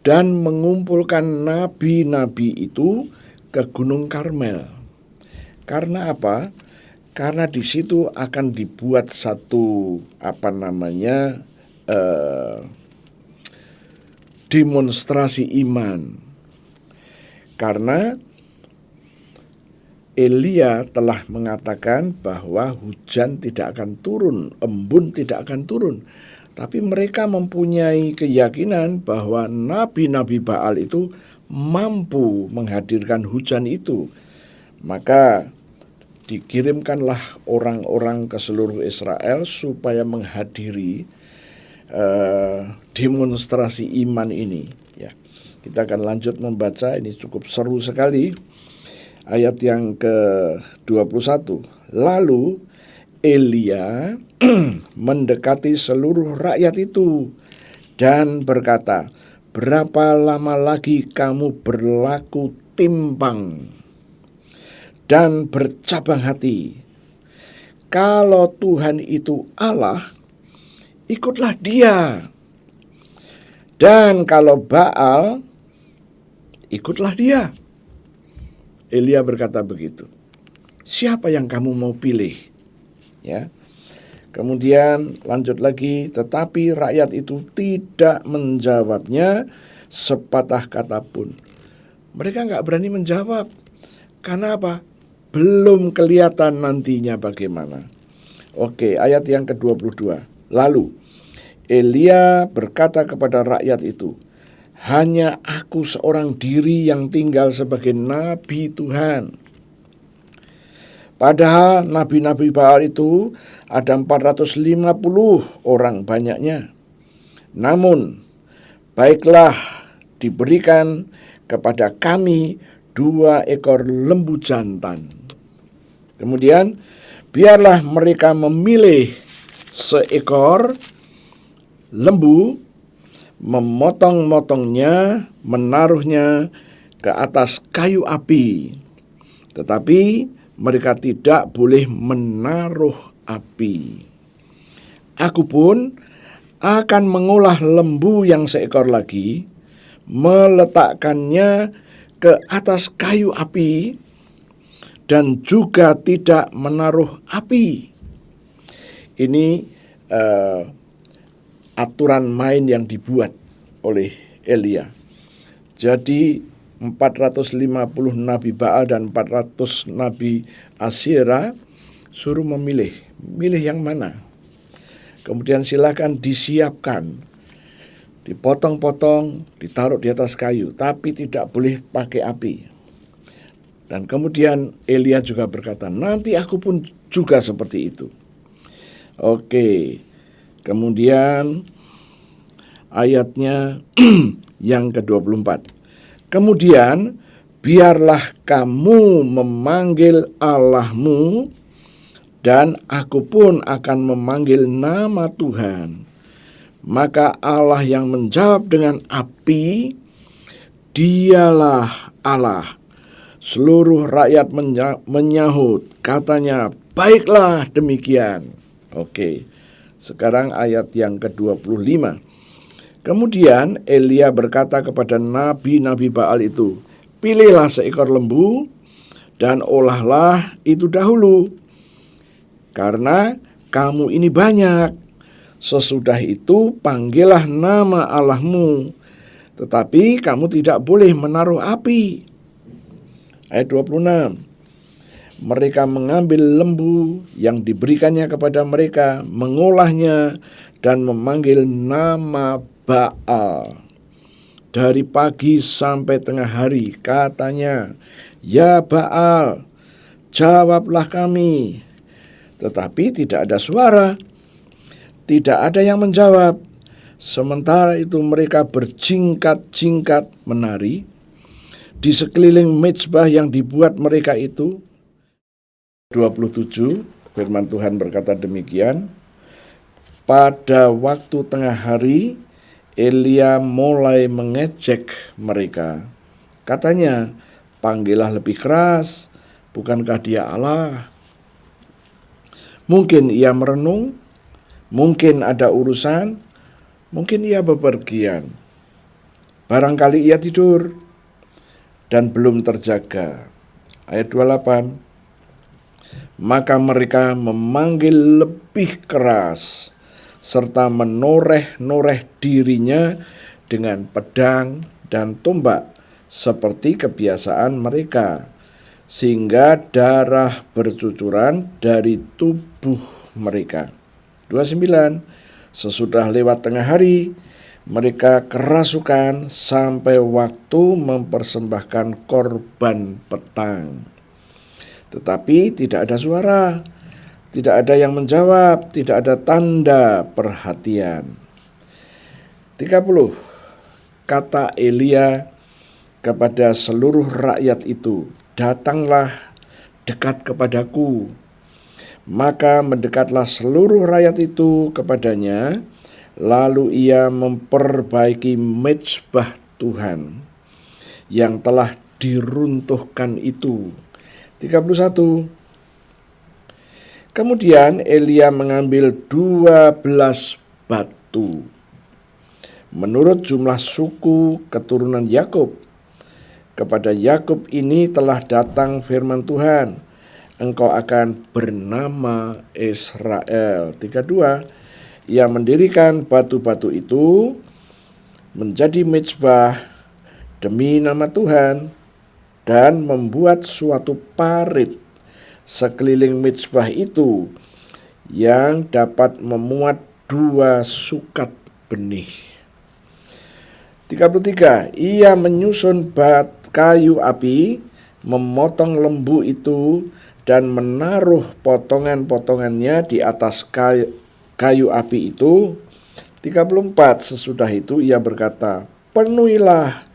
dan mengumpulkan nabi-nabi itu ke Gunung Karmel. Karena apa? Karena di situ akan dibuat satu demonstrasi iman. Karena Elia telah mengatakan bahwa hujan tidak akan turun, embun tidak akan turun. Tapi mereka mempunyai keyakinan bahwa nabi-nabi Baal itu mampu menghadirkan hujan itu. Maka dikirimkanlah orang-orang ke seluruh Israel supaya menghadiri demonstrasi iman ini. Ya, kita akan lanjut membaca, ini cukup seru sekali. Ayat yang ke-21. Lalu Elia mendekati seluruh rakyat itu dan berkata, berapa lama lagi kamu berlaku timpang dan bercabang hati? Kalau Tuhan itu Allah, ikutlah Dia. Dan kalau Baal, ikutlah dia. Elia berkata begitu. Siapa yang kamu mau pilih? Ya. Kemudian lanjut lagi, tetapi rakyat itu tidak menjawabnya sepatah kata pun. Mereka nggak berani menjawab. Karena apa? Belum kelihatan nantinya bagaimana. Oke, ayat yang ke-22. Lalu Elia berkata kepada rakyat itu, hanya aku seorang diri yang tinggal sebagai nabi Tuhan. Padahal nabi-nabi Baal itu ada 450 orang banyaknya. Namun, baiklah diberikan kepada kami 2 ekor lembu jantan. Kemudian, biarlah mereka memilih seekor lembu, memotong-motongnya, menaruhnya ke atas kayu api. Tetapi mereka tidak boleh menaruh api. Aku pun akan mengolah lembu yang seekor lagi, meletakkannya ke atas kayu api, dan juga tidak menaruh api. Ini aturan main yang dibuat oleh Elia. Jadi 450 nabi Baal dan 400 nabi Asyera suruh memilih. Milih yang mana? Kemudian silakan disiapkan. Dipotong-potong, ditaruh di atas kayu. Tapi tidak boleh pakai api. Dan kemudian Elia juga berkata, nanti aku pun juga seperti itu. Oke. Kemudian ayatnya yang ke-24. Kemudian biarlah kamu memanggil Allahmu, dan aku pun akan memanggil nama Tuhan. Maka Allah yang menjawab dengan api, dialah Allah. Seluruh rakyat menyahut, katanya, baiklah demikian. Oke. Sekarang ayat yang ke-25. Kemudian Elia berkata kepada nabi-nabi Baal itu, pilihlah seekor lembu dan olahlah itu dahulu, karena kamu ini banyak. Sesudah itu panggillah nama Allahmu, tetapi kamu tidak boleh menaruh api. Ayat 26. Mereka mengambil lembu yang diberikannya kepada mereka, mengolahnya, dan memanggil nama Baal. Dari pagi sampai tengah hari, katanya, ya Baal, jawablah kami. Tetapi tidak ada suara, tidak ada yang menjawab. Sementara itu mereka berjingkat-jingkat menari di sekeliling mezbah yang dibuat mereka itu. 27, firman Tuhan berkata demikian. Pada waktu tengah hari, Elia mulai mengejek mereka. Katanya, panggillah lebih keras, Bukankah dia Allah? Mungkin ia merenung, mungkin ada urusan, mungkin ia bepergian. Barangkali ia tidur dan belum terjaga. Ayat 28. Maka mereka memanggil lebih keras serta menoreh-noreh dirinya dengan pedang dan tombak seperti kebiasaan mereka, sehingga darah bercucuran dari tubuh mereka. 29. Sesudah lewat tengah hari, mereka kerasukan sampai waktu mempersembahkan korban petang. Tetapi tidak ada suara, tidak ada yang menjawab, tidak ada tanda perhatian. 30. Kata Elia kepada seluruh rakyat itu, datanglah dekat kepadaku. Maka mendekatlah seluruh rakyat itu kepadanya, lalu ia memperbaiki mezbah Tuhan yang telah diruntuhkan itu. 31. Kemudian Elia mengambil 12 batu menurut jumlah suku keturunan Yakub. Kepada Yakub ini telah datang firman Tuhan, engkau akan bernama Israel. 32. Ia mendirikan batu-batu itu menjadi mezbah demi nama Tuhan dan membuat suatu parit sekeliling mezbah itu yang dapat memuat 2 sukat benih. 33. Ia menyusun kayu api, memotong lembu itu dan menaruh potongan-potongannya di atas kayu api itu. 34. Sesudah itu ia berkata, penuhilah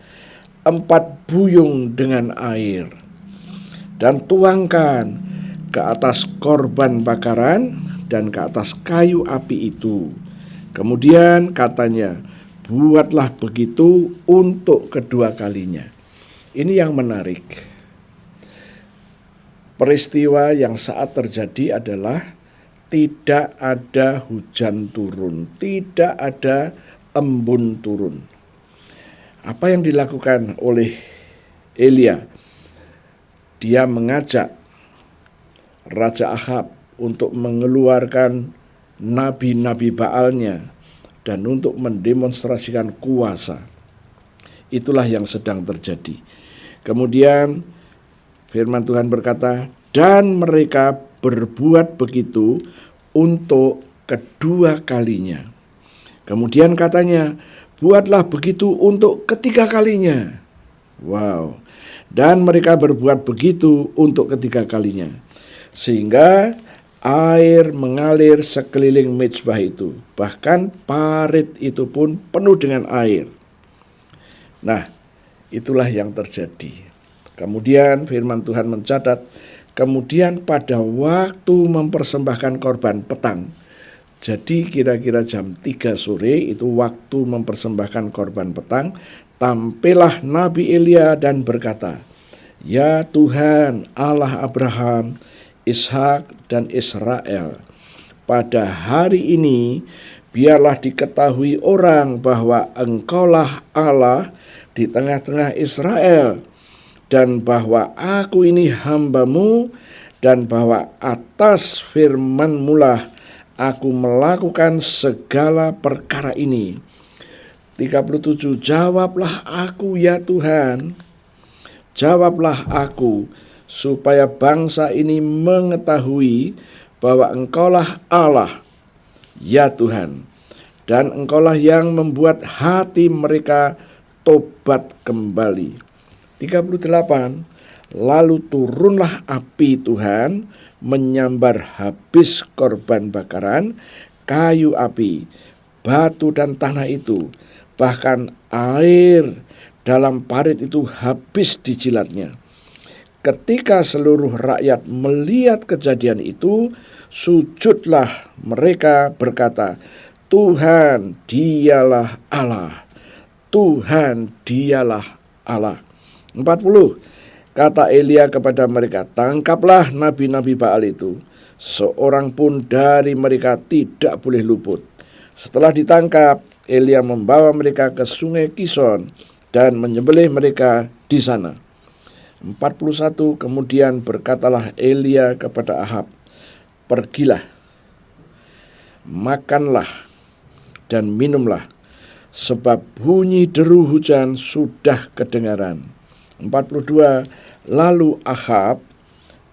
4 buyung dengan air dan tuangkan ke atas korban bakaran dan ke atas kayu api itu. Kemudian katanya, buatlah begitu untuk kedua kalinya. Ini yang menarik. Peristiwa yang saat terjadi adalah tidak ada hujan turun, tidak ada embun turun. Apa yang dilakukan oleh Elia? Dia mengajak Raja Ahab untuk mengeluarkan nabi-nabi Baalnya dan untuk mendemonstrasikan kuasa. Itulah yang sedang terjadi. Kemudian firman Tuhan berkata, dan mereka berbuat begitu untuk kedua kalinya. Kemudian katanya, buatlah begitu untuk ketiga kalinya. Wow. Dan mereka berbuat begitu untuk ketiga kalinya, sehingga air mengalir sekeliling mezbah itu. Bahkan parit itu pun penuh dengan air. Nah, itulah yang terjadi. Kemudian firman Tuhan mencatat, kemudian pada waktu mempersembahkan korban petang, jadi kira-kira jam 3 sore itu waktu mempersembahkan korban petang, tampillah Nabi Elia dan berkata, ya Tuhan Allah Abraham, Ishak dan Israel, pada hari ini biarlah diketahui orang bahwa engkaulah Allah di tengah-tengah Israel, dan bahwa aku ini hamba-Mu, dan bahwa atas firman-Mu lah aku melakukan segala perkara ini. 37. Jawablah aku ya Tuhan, jawablah aku, supaya bangsa ini mengetahui bahwa engkaulah Allah, ya Tuhan, dan engkaulah yang membuat hati mereka tobat kembali. 38. Lalu turunlah api Tuhan menyambar habis korban bakaran, kayu api, batu dan tanah itu, bahkan air dalam parit itu habis dijilatnya. Ketika seluruh rakyat melihat kejadian itu, sujudlah mereka berkata, Tuhan dialah Allah, Tuhan dialah Allah. 40. Kata Elia kepada mereka, tangkaplah nabi-nabi Baal itu, seorang pun dari mereka tidak boleh luput. Setelah ditangkap, Elia membawa mereka ke sungai Kison dan menyembelih mereka di sana. 41. Kemudian berkatalah Elia kepada Ahab, pergilah, makanlah dan minumlah, sebab bunyi deru hujan sudah kedengaran. 42. Lalu Ahab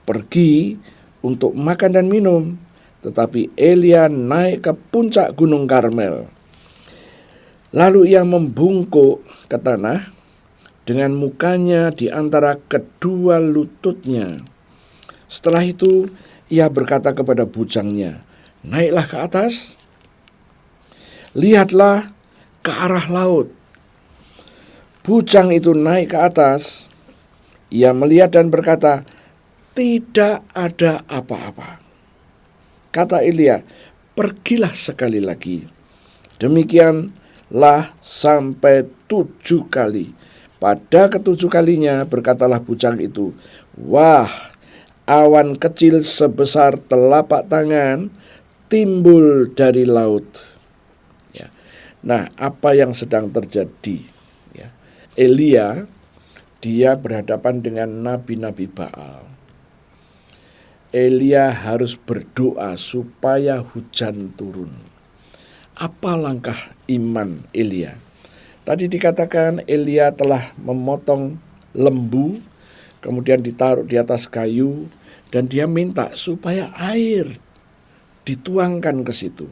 pergi untuk makan dan minum, tetapi Elia naik ke puncak gunung Karmel. Lalu ia membungkuk ke tanah dengan mukanya di antara kedua lututnya. Setelah itu ia berkata kepada bujangnya, naiklah ke atas, lihatlah ke arah laut. Bujang itu naik ke atas, ia melihat dan berkata, tidak ada apa-apa. Kata Elia, pergilah sekali lagi. Demikianlah sampai 7 kali. Pada ke-7 kalinya berkatalah bujang itu, wah, awan kecil sebesar telapak tangan timbul dari laut. Ya. Nah, apa yang sedang terjadi? Ya. Elia, dia berhadapan dengan nabi-nabi Baal. Elia harus berdoa supaya hujan turun. Apa langkah iman Elia? Tadi dikatakan Elia telah memotong lembu, kemudian ditaruh di atas kayu, dan dia minta supaya air dituangkan ke situ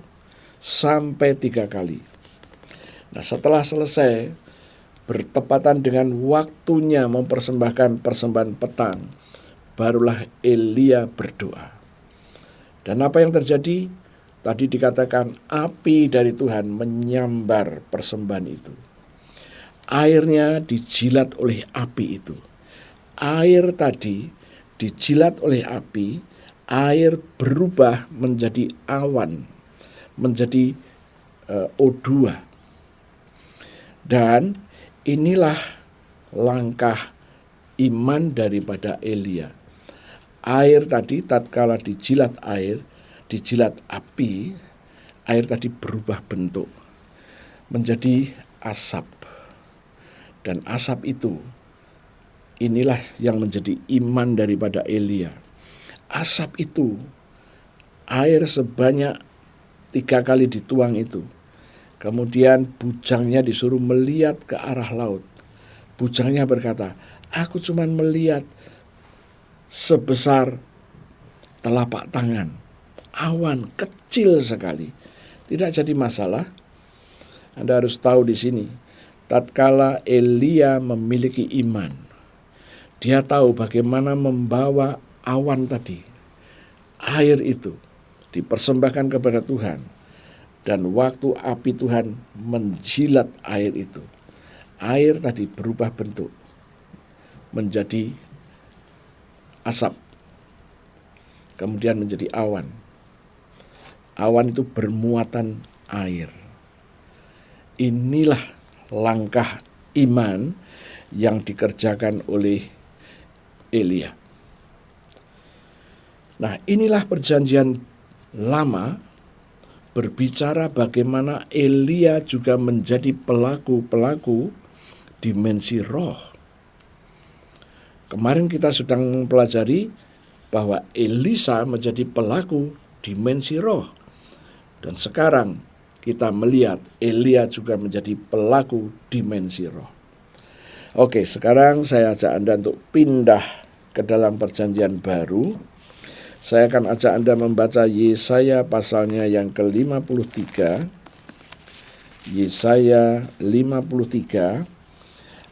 sampai 3 kali. Nah, setelah selesai, bertepatan dengan waktunya mempersembahkan persembahan petang, barulah Elia berdoa. Dan apa yang terjadi? Tadi dikatakan api dari Tuhan menyambar persembahan itu. Airnya dijilat oleh api itu. Air tadi dijilat oleh api, air berubah menjadi awan, menjadi O2. Dan inilah langkah iman daripada Elia. Air tadi tatkala dijilat api, air tadi berubah bentuk menjadi asap. Dan asap itu, inilah yang menjadi iman daripada Elia. Asap itu, air sebanyak 3 kali dituang itu. Kemudian bujangnya disuruh melihat ke arah laut. Bujangnya berkata, aku cuma melihat sebesar telapak tangan. Awan kecil sekali. Tidak jadi masalah. Anda harus tahu di sini, tatkala Elia memiliki iman, dia tahu bagaimana membawa awan tadi, air itu dipersembahkan kepada Tuhan. Dan waktu api Tuhan menjilat air itu, air tadi berubah bentuk menjadi asap, kemudian menjadi awan. Awan itu bermuatan air. Inilah langkah iman yang dikerjakan oleh Elia. Nah, inilah perjanjian lama berbicara bagaimana Elia juga menjadi pelaku-pelaku dimensi roh. Kemarin kita sedang mempelajari bahwa Elisa menjadi pelaku dimensi roh. Dan sekarang kita melihat Elia juga menjadi pelaku dimensi roh. Oke, sekarang saya ajak Anda untuk pindah ke dalam perjanjian baru. Saya akan ajak Anda membaca Yesaya pasalnya yang ke-53. Yesaya 53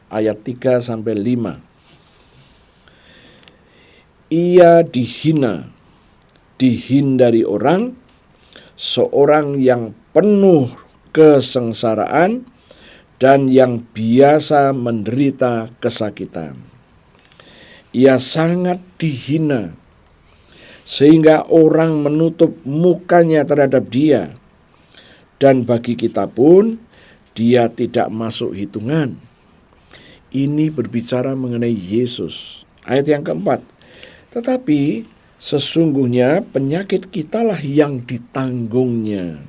ayat 3 sampai 5. Ia dihina, dihindari orang, seorang yang penuh kesengsaraan dan yang biasa menderita kesakitan. Ia sangat dihina, sehingga orang menutup mukanya terhadap dia, dan bagi kita pun dia tidak masuk hitungan. Ini berbicara mengenai Yesus, Ayat yang keempat, tetapi sesungguhnya penyakit kitalah yang ditanggungnya,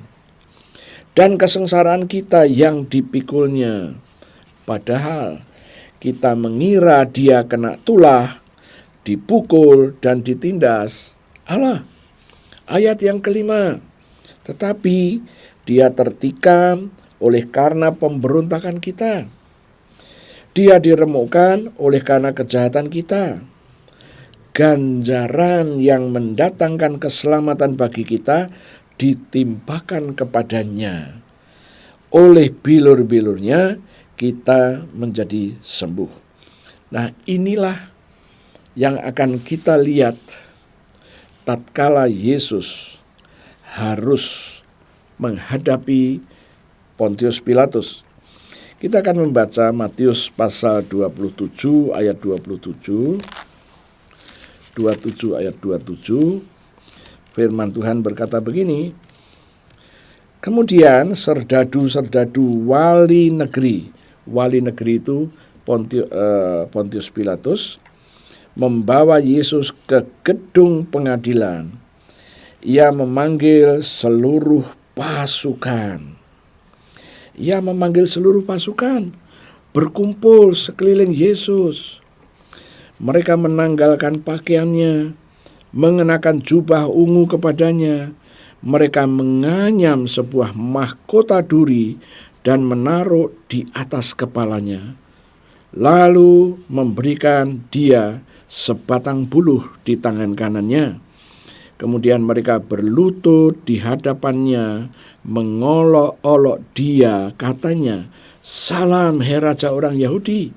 dan kesengsaraan kita yang dipikulnya. Padahal kita mengira dia kena tulah, dipukul, dan ditindas. Allah, ayat yang kelima, tetapi dia tertikam oleh karena pemberontakan kita. Dia diremukkan oleh karena kejahatan kita. Ganjaran yang mendatangkan keselamatan bagi kita ditimpakan kepadanya. Oleh bilur-bilurnya kita menjadi sembuh. Nah, inilah yang akan kita lihat tatkala Yesus harus menghadapi Pontius Pilatus. Kita akan membaca Matius pasal 27 ayat 27. 27 ayat 27. Firman Tuhan berkata begini, kemudian serdadu-serdadu wali negeri itu Pontius Pilatus, membawa Yesus ke gedung pengadilan. Ia memanggil seluruh pasukan. Berkumpul sekeliling Yesus. Mereka menanggalkan pakaiannya, mengenakan jubah ungu kepadanya. Mereka menganyam sebuah mahkota duri dan menaruh di atas kepalanya. Lalu memberikan dia sebatang buluh di tangan kanannya. Kemudian mereka berlutut di hadapannya, mengolok-olok dia, katanya, "Salam, hai Raja orang Yahudi."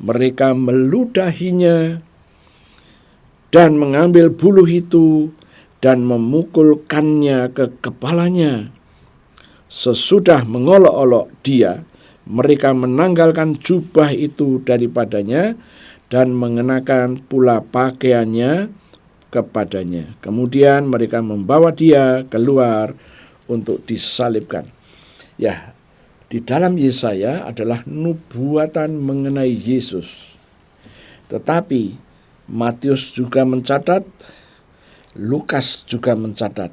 Mereka meludahinya dan mengambil buluh itu dan memukulkannya ke kepalanya. Sesudah mengolok-olok dia, mereka menanggalkan jubah itu daripadanya dan mengenakan pula pakaiannya kepadanya. Kemudian mereka membawa dia keluar untuk disalibkan. Ya, di dalam Yesaya adalah nubuatan mengenai Yesus. Tetapi Matius juga mencatat, Lukas juga mencatat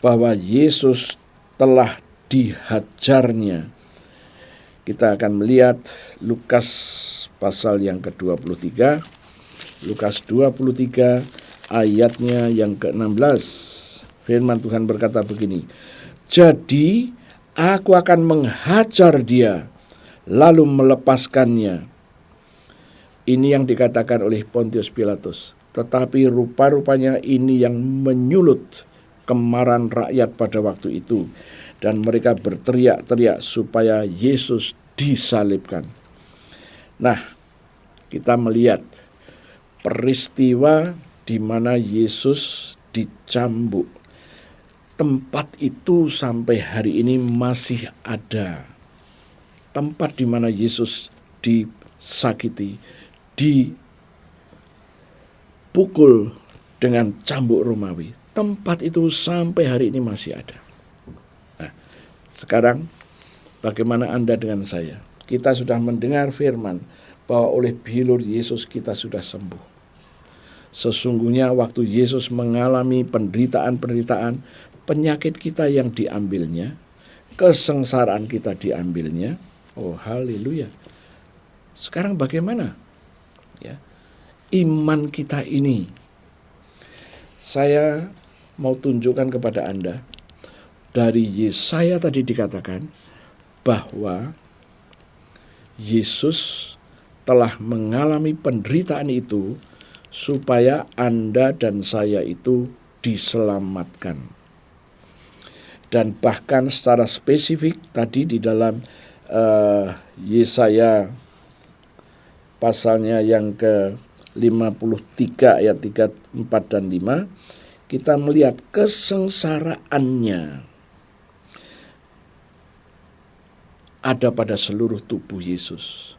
bahwa Yesus telah dihajarnya. Kita akan melihat Lukas pasal yang ke-23, Lukas 23 ayatnya yang ke-16. Firman Tuhan berkata begini, jadi aku akan menghajar dia, lalu melepaskannya. Ini yang dikatakan oleh Pontius Pilatus. Tetapi rupa-rupanya ini yang menyulut kemarahan rakyat pada waktu itu. Dan mereka berteriak-teriak supaya Yesus disalibkan. Nah, kita melihat peristiwa di mana Yesus dicambuk. Tempat itu sampai hari ini masih ada. Tempat di mana Yesus disakiti, dipukul dengan cambuk Romawi. Tempat itu sampai hari ini masih ada. Nah, sekarang bagaimana Anda dengan saya? Kita sudah mendengar firman bahwa oleh bilur Yesus kita sudah sembuh. Sesungguhnya waktu Yesus mengalami penderitaan-penderitaan, penyakit kita yang diambilnya, kesengsaraan kita diambilnya. Oh, haleluya. Sekarang bagaimana? Ya. Iman kita ini. Saya mau tunjukkan kepada Anda, dari Yesaya tadi dikatakan bahwa Yesus telah mengalami penderitaan itu supaya Anda dan saya itu diselamatkan. Dan bahkan secara spesifik tadi di dalam Yesaya pasalnya yang ke-53 ayat 3, 4, dan 5, kita melihat kesengsaraannya ada pada seluruh tubuh Yesus.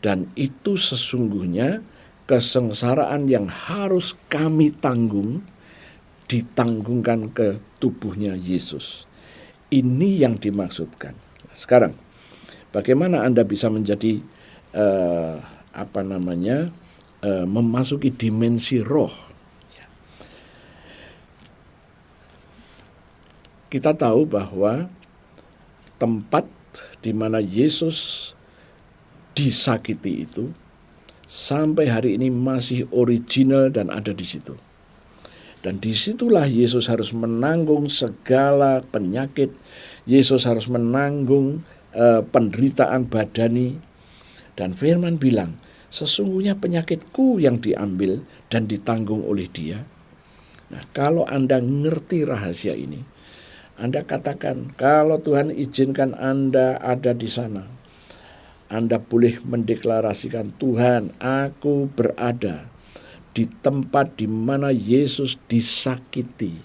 Dan itu sesungguhnya kesengsaraan yang harus kami tanggung, ditanggungkan ke tubuhnya Yesus. Ini yang dimaksudkan. Sekarang, bagaimana Anda bisa menjadi memasuki dimensi roh. Kita tahu bahwa tempat di mana Yesus disakiti itu sampai hari ini masih original dan ada di situ. Dan disitulah Yesus harus menanggung segala penyakit. Yesus harus menanggung penderitaan badani. Dan firman bilang, sesungguhnya penyakitku yang diambil dan ditanggung oleh Dia. Nah, kalau Anda ngerti rahasia ini, Anda katakan, kalau Tuhan izinkan Anda ada di sana, Anda boleh mendeklarasikan, Tuhan, aku berada di tempat di mana Yesus disakiti.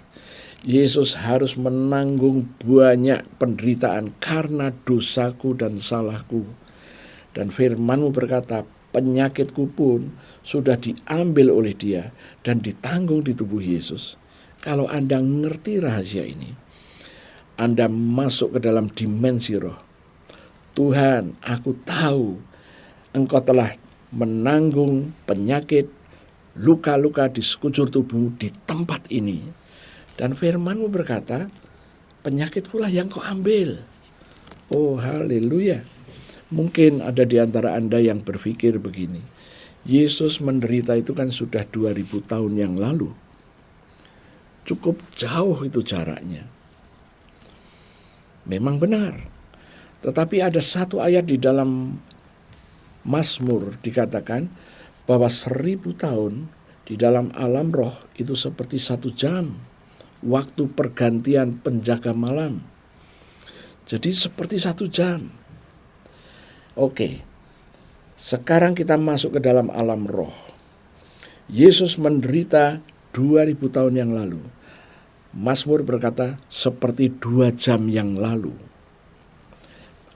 Yesus harus menanggung banyak penderitaan karena dosaku dan salahku. Dan firman-Mu berkata, penyakitku pun sudah diambil oleh Dia dan ditanggung di tubuh Yesus. Kalau Anda ngerti rahasia ini, Anda masuk ke dalam dimensi roh. Tuhan, aku tahu Engkau telah menanggung penyakit, luka-luka di sekujur tubuhmu di tempat ini. Dan firman-Mu berkata, penyakitkulah yang Kau ambil. Oh, haleluya. Mungkin ada di antara Anda yang berpikir begini, Yesus menderita itu kan sudah 2000 tahun yang lalu. Cukup jauh itu jaraknya. Memang benar. Tetapi ada satu ayat di dalam Mazmur dikatakan bahwa 1000 tahun di dalam alam roh itu seperti 1 jam. Waktu pergantian penjaga malam. Jadi seperti 1 jam. Oke. Sekarang kita masuk ke dalam alam roh. Yesus menderita 2000 tahun yang lalu. Mazmur berkata seperti 2 jam yang lalu.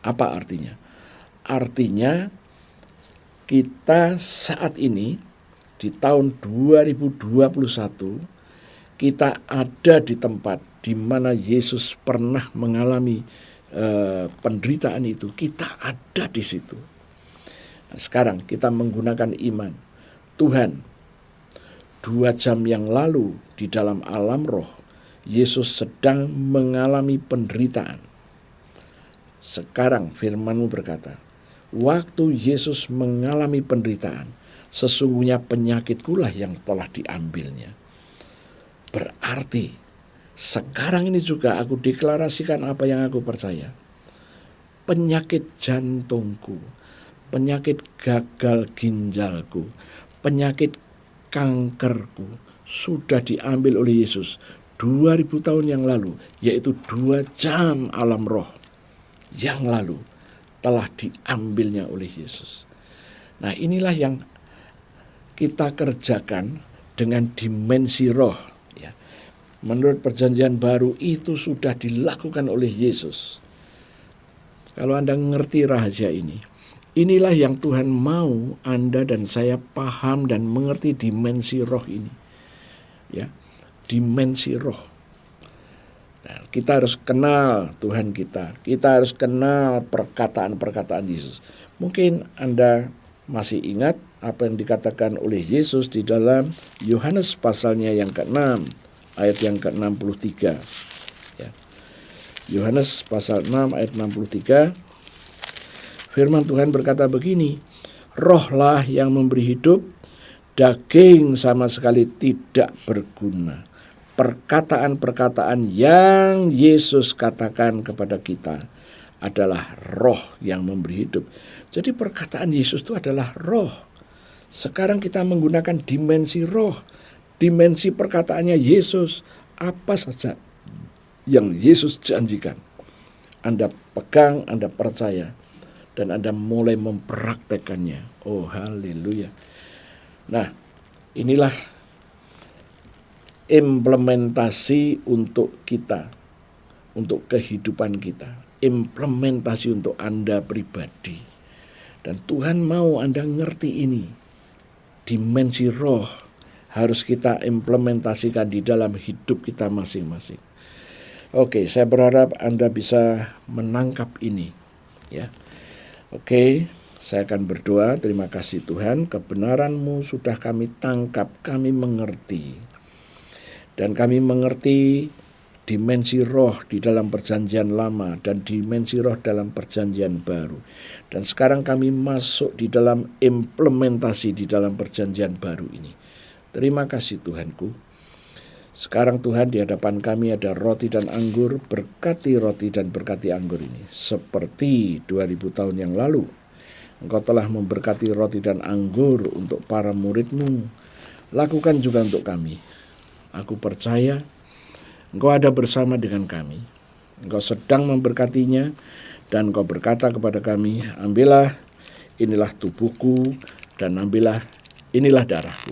Apa artinya? Artinya kita saat ini di tahun 2021 kita ada di tempat di mana Yesus pernah mengalami penderitaan itu. Kita ada di situ. Nah, sekarang kita menggunakan iman. Tuhan, 2 jam yang lalu di dalam alam roh Yesus sedang mengalami penderitaan. Sekarang firman-Mu berkata, waktu Yesus mengalami penderitaan, sesungguhnya penyakitkulah yang telah diambilnya. Berarti sekarang ini juga aku deklarasikan apa yang aku percaya. Penyakit jantungku, penyakit gagal ginjalku, penyakit kankerku sudah diambil oleh Yesus 2000 tahun yang lalu, yaitu 2 jam alam roh yang lalu telah diambilnya oleh Yesus. Nah, inilah yang kita kerjakan dengan dimensi roh. Ya. Menurut perjanjian baru itu sudah dilakukan oleh Yesus. Kalau Anda mengerti rahasia ini, inilah yang Tuhan mau Anda dan saya paham dan mengerti dimensi roh ini. Ya. Dimensi roh. Nah, kita harus kenal Tuhan kita. Kita harus kenal perkataan-perkataan Yesus. Mungkin Anda masih ingat apa yang dikatakan oleh Yesus di dalam Yohanes pasalnya yang ke-6, ayat yang ke-63. Ya. Yohanes pasal 6 ayat 63. Firman Tuhan berkata begini, rohlah yang memberi hidup, daging sama sekali tidak berguna. Perkataan-perkataan yang Yesus katakan kepada kita adalah roh yang memberi hidup. Jadi perkataan Yesus itu adalah roh. Sekarang kita menggunakan dimensi roh. Dimensi perkataannya Yesus. Apa saja yang Yesus janjikan, Anda pegang, Anda percaya, dan Anda mulai mempraktekannya. Oh, haleluya. Nah, inilah implementasi untuk kita, untuk kehidupan kita, implementasi untuk Anda pribadi. Dan Tuhan mau Anda ngerti ini. Dimensi roh harus kita implementasikan di dalam hidup kita masing-masing. Oke, saya berharap Anda bisa menangkap ini. Ya, oke, saya akan berdoa. Terima kasih Tuhan, kebenaran-Mu sudah kami tangkap, kami mengerti. Dan kami mengerti dimensi roh di dalam perjanjian lama dan dimensi roh dalam perjanjian baru. Dan sekarang kami masuk di dalam implementasi di dalam perjanjian baru ini. Terima kasih Tuhanku. Sekarang Tuhan, di hadapan kami ada roti dan anggur. Berkati roti dan berkati anggur ini. Seperti 2000 tahun yang lalu, Engkau telah memberkati roti dan anggur untuk para murid-Mu. Lakukan juga untuk kami. Aku percaya Engkau ada bersama dengan kami. Engkau sedang memberkatinya, dan Engkau berkata kepada kami, ambillah, inilah tubuhku, dan ambillah, inilah darahku.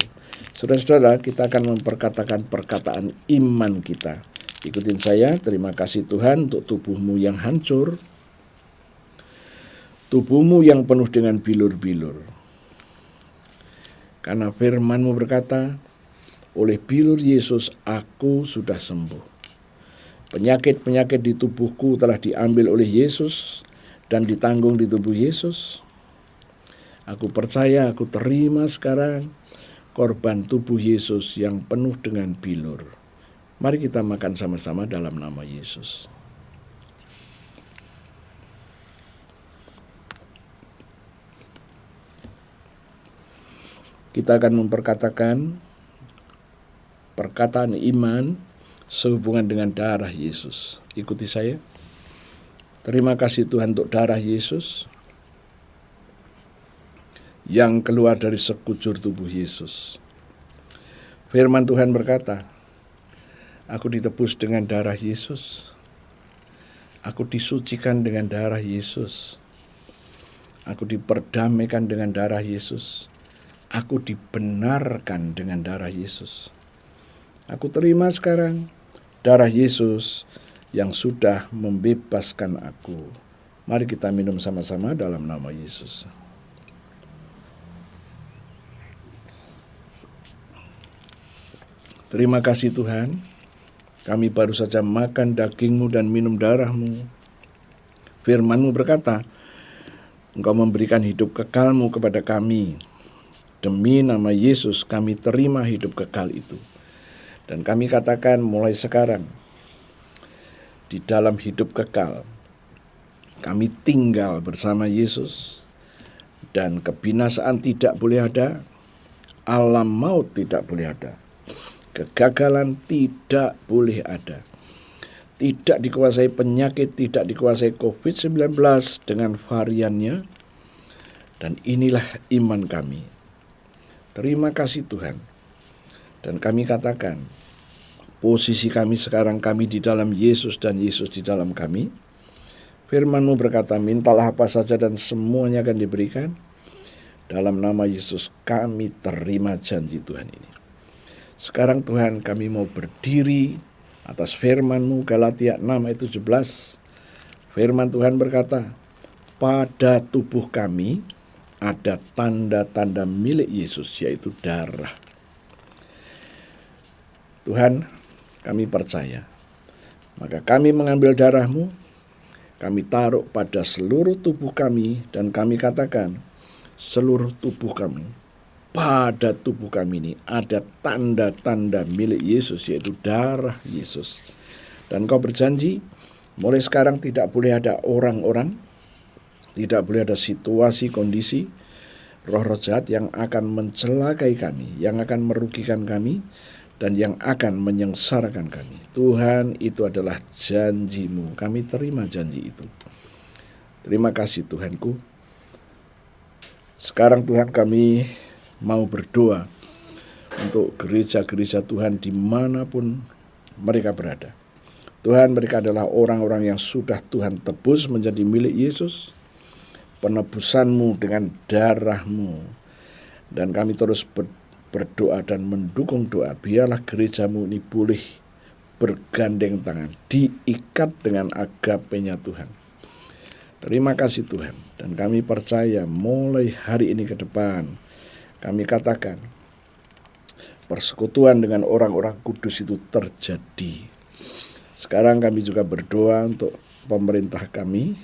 Saudara-saudara, kita akan memperkatakan perkataan iman kita. Ikutin saya. Terima kasih Tuhan untuk tubuhmu yang hancur, tubuhmu yang penuh dengan bilur-bilur. Karena firman-Mu berkata, oleh bilur Yesus aku sudah sembuh. Penyakit-penyakit di tubuhku telah diambil oleh Yesus dan ditanggung di tubuh Yesus. Aku percaya, aku terima sekarang korban tubuh Yesus yang penuh dengan bilur. Mari kita makan sama-sama dalam nama Yesus. Kita akan memperkatakan perkataan iman sehubungan dengan darah Yesus. Ikuti saya. Terima kasih Tuhan untuk darah Yesus yang keluar dari sekujur tubuh Yesus. Firman Tuhan berkata, aku ditebus dengan darah Yesus. Aku disucikan dengan darah Yesus. Aku diperdamaikan dengan darah Yesus. Aku dibenarkan dengan darah Yesus. Aku terima sekarang darah Yesus yang sudah membebaskan aku. Mari kita minum sama-sama dalam nama Yesus. Terima kasih Tuhan, kami baru saja makan daging-Mu dan minum darah-Mu. Firman-Mu berkata, Engkau memberikan hidup kekal-Mu kepada kami. Demi nama Yesus kami terima hidup kekal itu. Dan kami katakan mulai sekarang, di dalam hidup kekal, kami tinggal bersama Yesus. Dan kebinasaan tidak boleh ada, alam maut tidak boleh ada. Kegagalan tidak boleh ada. Tidak dikuasai penyakit, tidak dikuasai COVID-19 dengan variannya. Dan inilah iman kami. Terima kasih Tuhan. Dan kami katakan, posisi kami sekarang kami di dalam Yesus dan Yesus di dalam kami. Firman-Mu berkata, mintalah apa saja dan semuanya akan diberikan. Dalam nama Yesus kami terima janji Tuhan ini. Sekarang Tuhan kami mau berdiri atas firman-Mu, Galatia 6 ayat 17. Firman Tuhan berkata, pada tubuh kami ada tanda-tanda milik Yesus, yaitu darah. Tuhan, kami percaya. Maka kami mengambil darah-Mu, kami taruh pada seluruh tubuh kami, dan kami katakan, seluruh tubuh kami, pada tubuh kami ini ada tanda-tanda milik Yesus, yaitu darah Yesus. Dan Kau berjanji, mulai sekarang tidak boleh ada orang-orang, tidak boleh ada situasi, kondisi, roh-roh jahat yang akan mencelakai kami, yang akan merugikan kami, dan yang akan menyengsarakan kami. Tuhan, itu adalah janji-Mu. Kami terima janji itu. Terima kasih Tuhanku. Sekarang Tuhan kami mau berdoa untuk gereja-gereja Tuhan dimanapun mereka berada. Tuhan, mereka adalah orang-orang yang sudah Tuhan tebus menjadi milik Yesus. Penebusan-Mu dengan darah-Mu. Dan kami terus berdoa dan mendukung doa. Biarlah gereja-Mu ini boleh bergandeng tangan, diikat dengan agape-nya Tuhan. Terima kasih Tuhan. Dan kami percaya mulai hari ini ke depan, kami katakan, persekutuan dengan orang-orang kudus itu terjadi. Sekarang kami juga berdoa untuk pemerintah kami,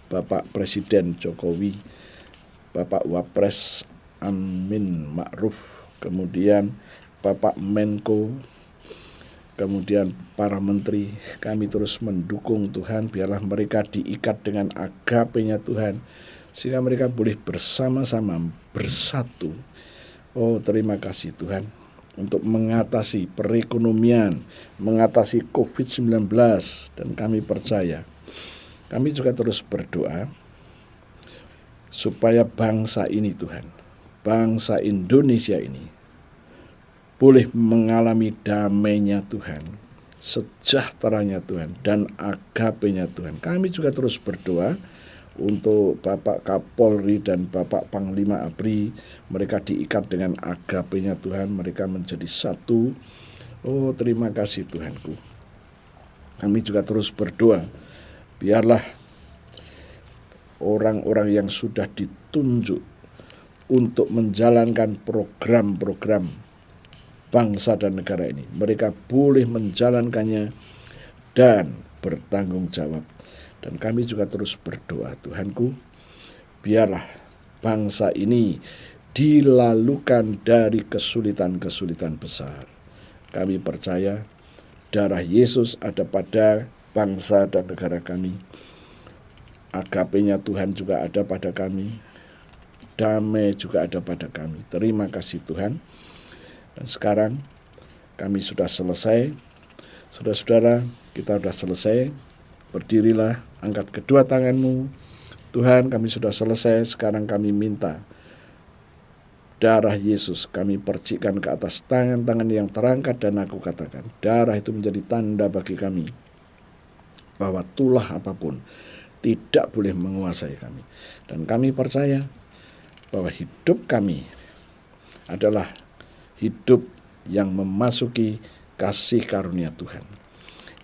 Bapak Presiden Jokowi, Bapak Wapres Amin Ma'ruf, kemudian Bapak Menko, kemudian para menteri. Kami terus mendukung Tuhan, biarlah mereka diikat dengan agape-Nya Tuhan, sehingga mereka boleh bersama-sama bersatu. Oh, terima kasih Tuhan untuk mengatasi perekonomian, mengatasi COVID-19, dan kami percaya. Kami juga terus berdoa supaya bangsa ini Tuhan, bangsa Indonesia ini boleh mengalami damai-Nya Tuhan, sejahteranya Tuhan, dan agape-Nya Tuhan. Kami juga terus berdoa untuk Bapak Kapolri dan Bapak Panglima ABRI, mereka diikat dengan agape-Nya Tuhan, mereka menjadi satu. Oh, terima kasih Tuhanku. Kami juga terus berdoa, biarlah orang-orang yang sudah ditunjuk untuk menjalankan program-program bangsa dan negara ini, mereka boleh menjalankannya dan bertanggung jawab. Dan kami juga terus berdoa, Tuhanku, biarlah bangsa ini dilalukan dari kesulitan-kesulitan besar. Kami percaya darah Yesus ada pada bangsa dan negara kami. Agape-Nya Tuhan juga ada pada kami. Damai juga ada pada kami. Terima kasih Tuhan. Dan sekarang kami sudah selesai. Saudara-saudara, kita sudah selesai. Berdirilah, angkat kedua tanganmu. Tuhan, kami sudah selesai. Sekarang kami minta darah Yesus kami percikkan ke atas tangan-tangan yang terangkat, dan aku katakan, darah itu menjadi tanda bagi kami bahwa tulah apapun tidak boleh menguasai kami. Dan kami percaya bahwa hidup kami adalah hidup yang memasuki kasih karunia Tuhan.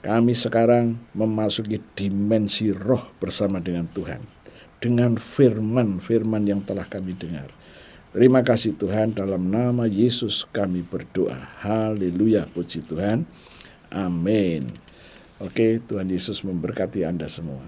Kami sekarang memasuki dimensi roh bersama dengan Tuhan, dengan firman-firman yang telah kami dengar. Terima kasih Tuhan, dalam nama Yesus kami berdoa. Haleluya, puji Tuhan. Amin. Oke, Tuhan Yesus memberkati Anda semua.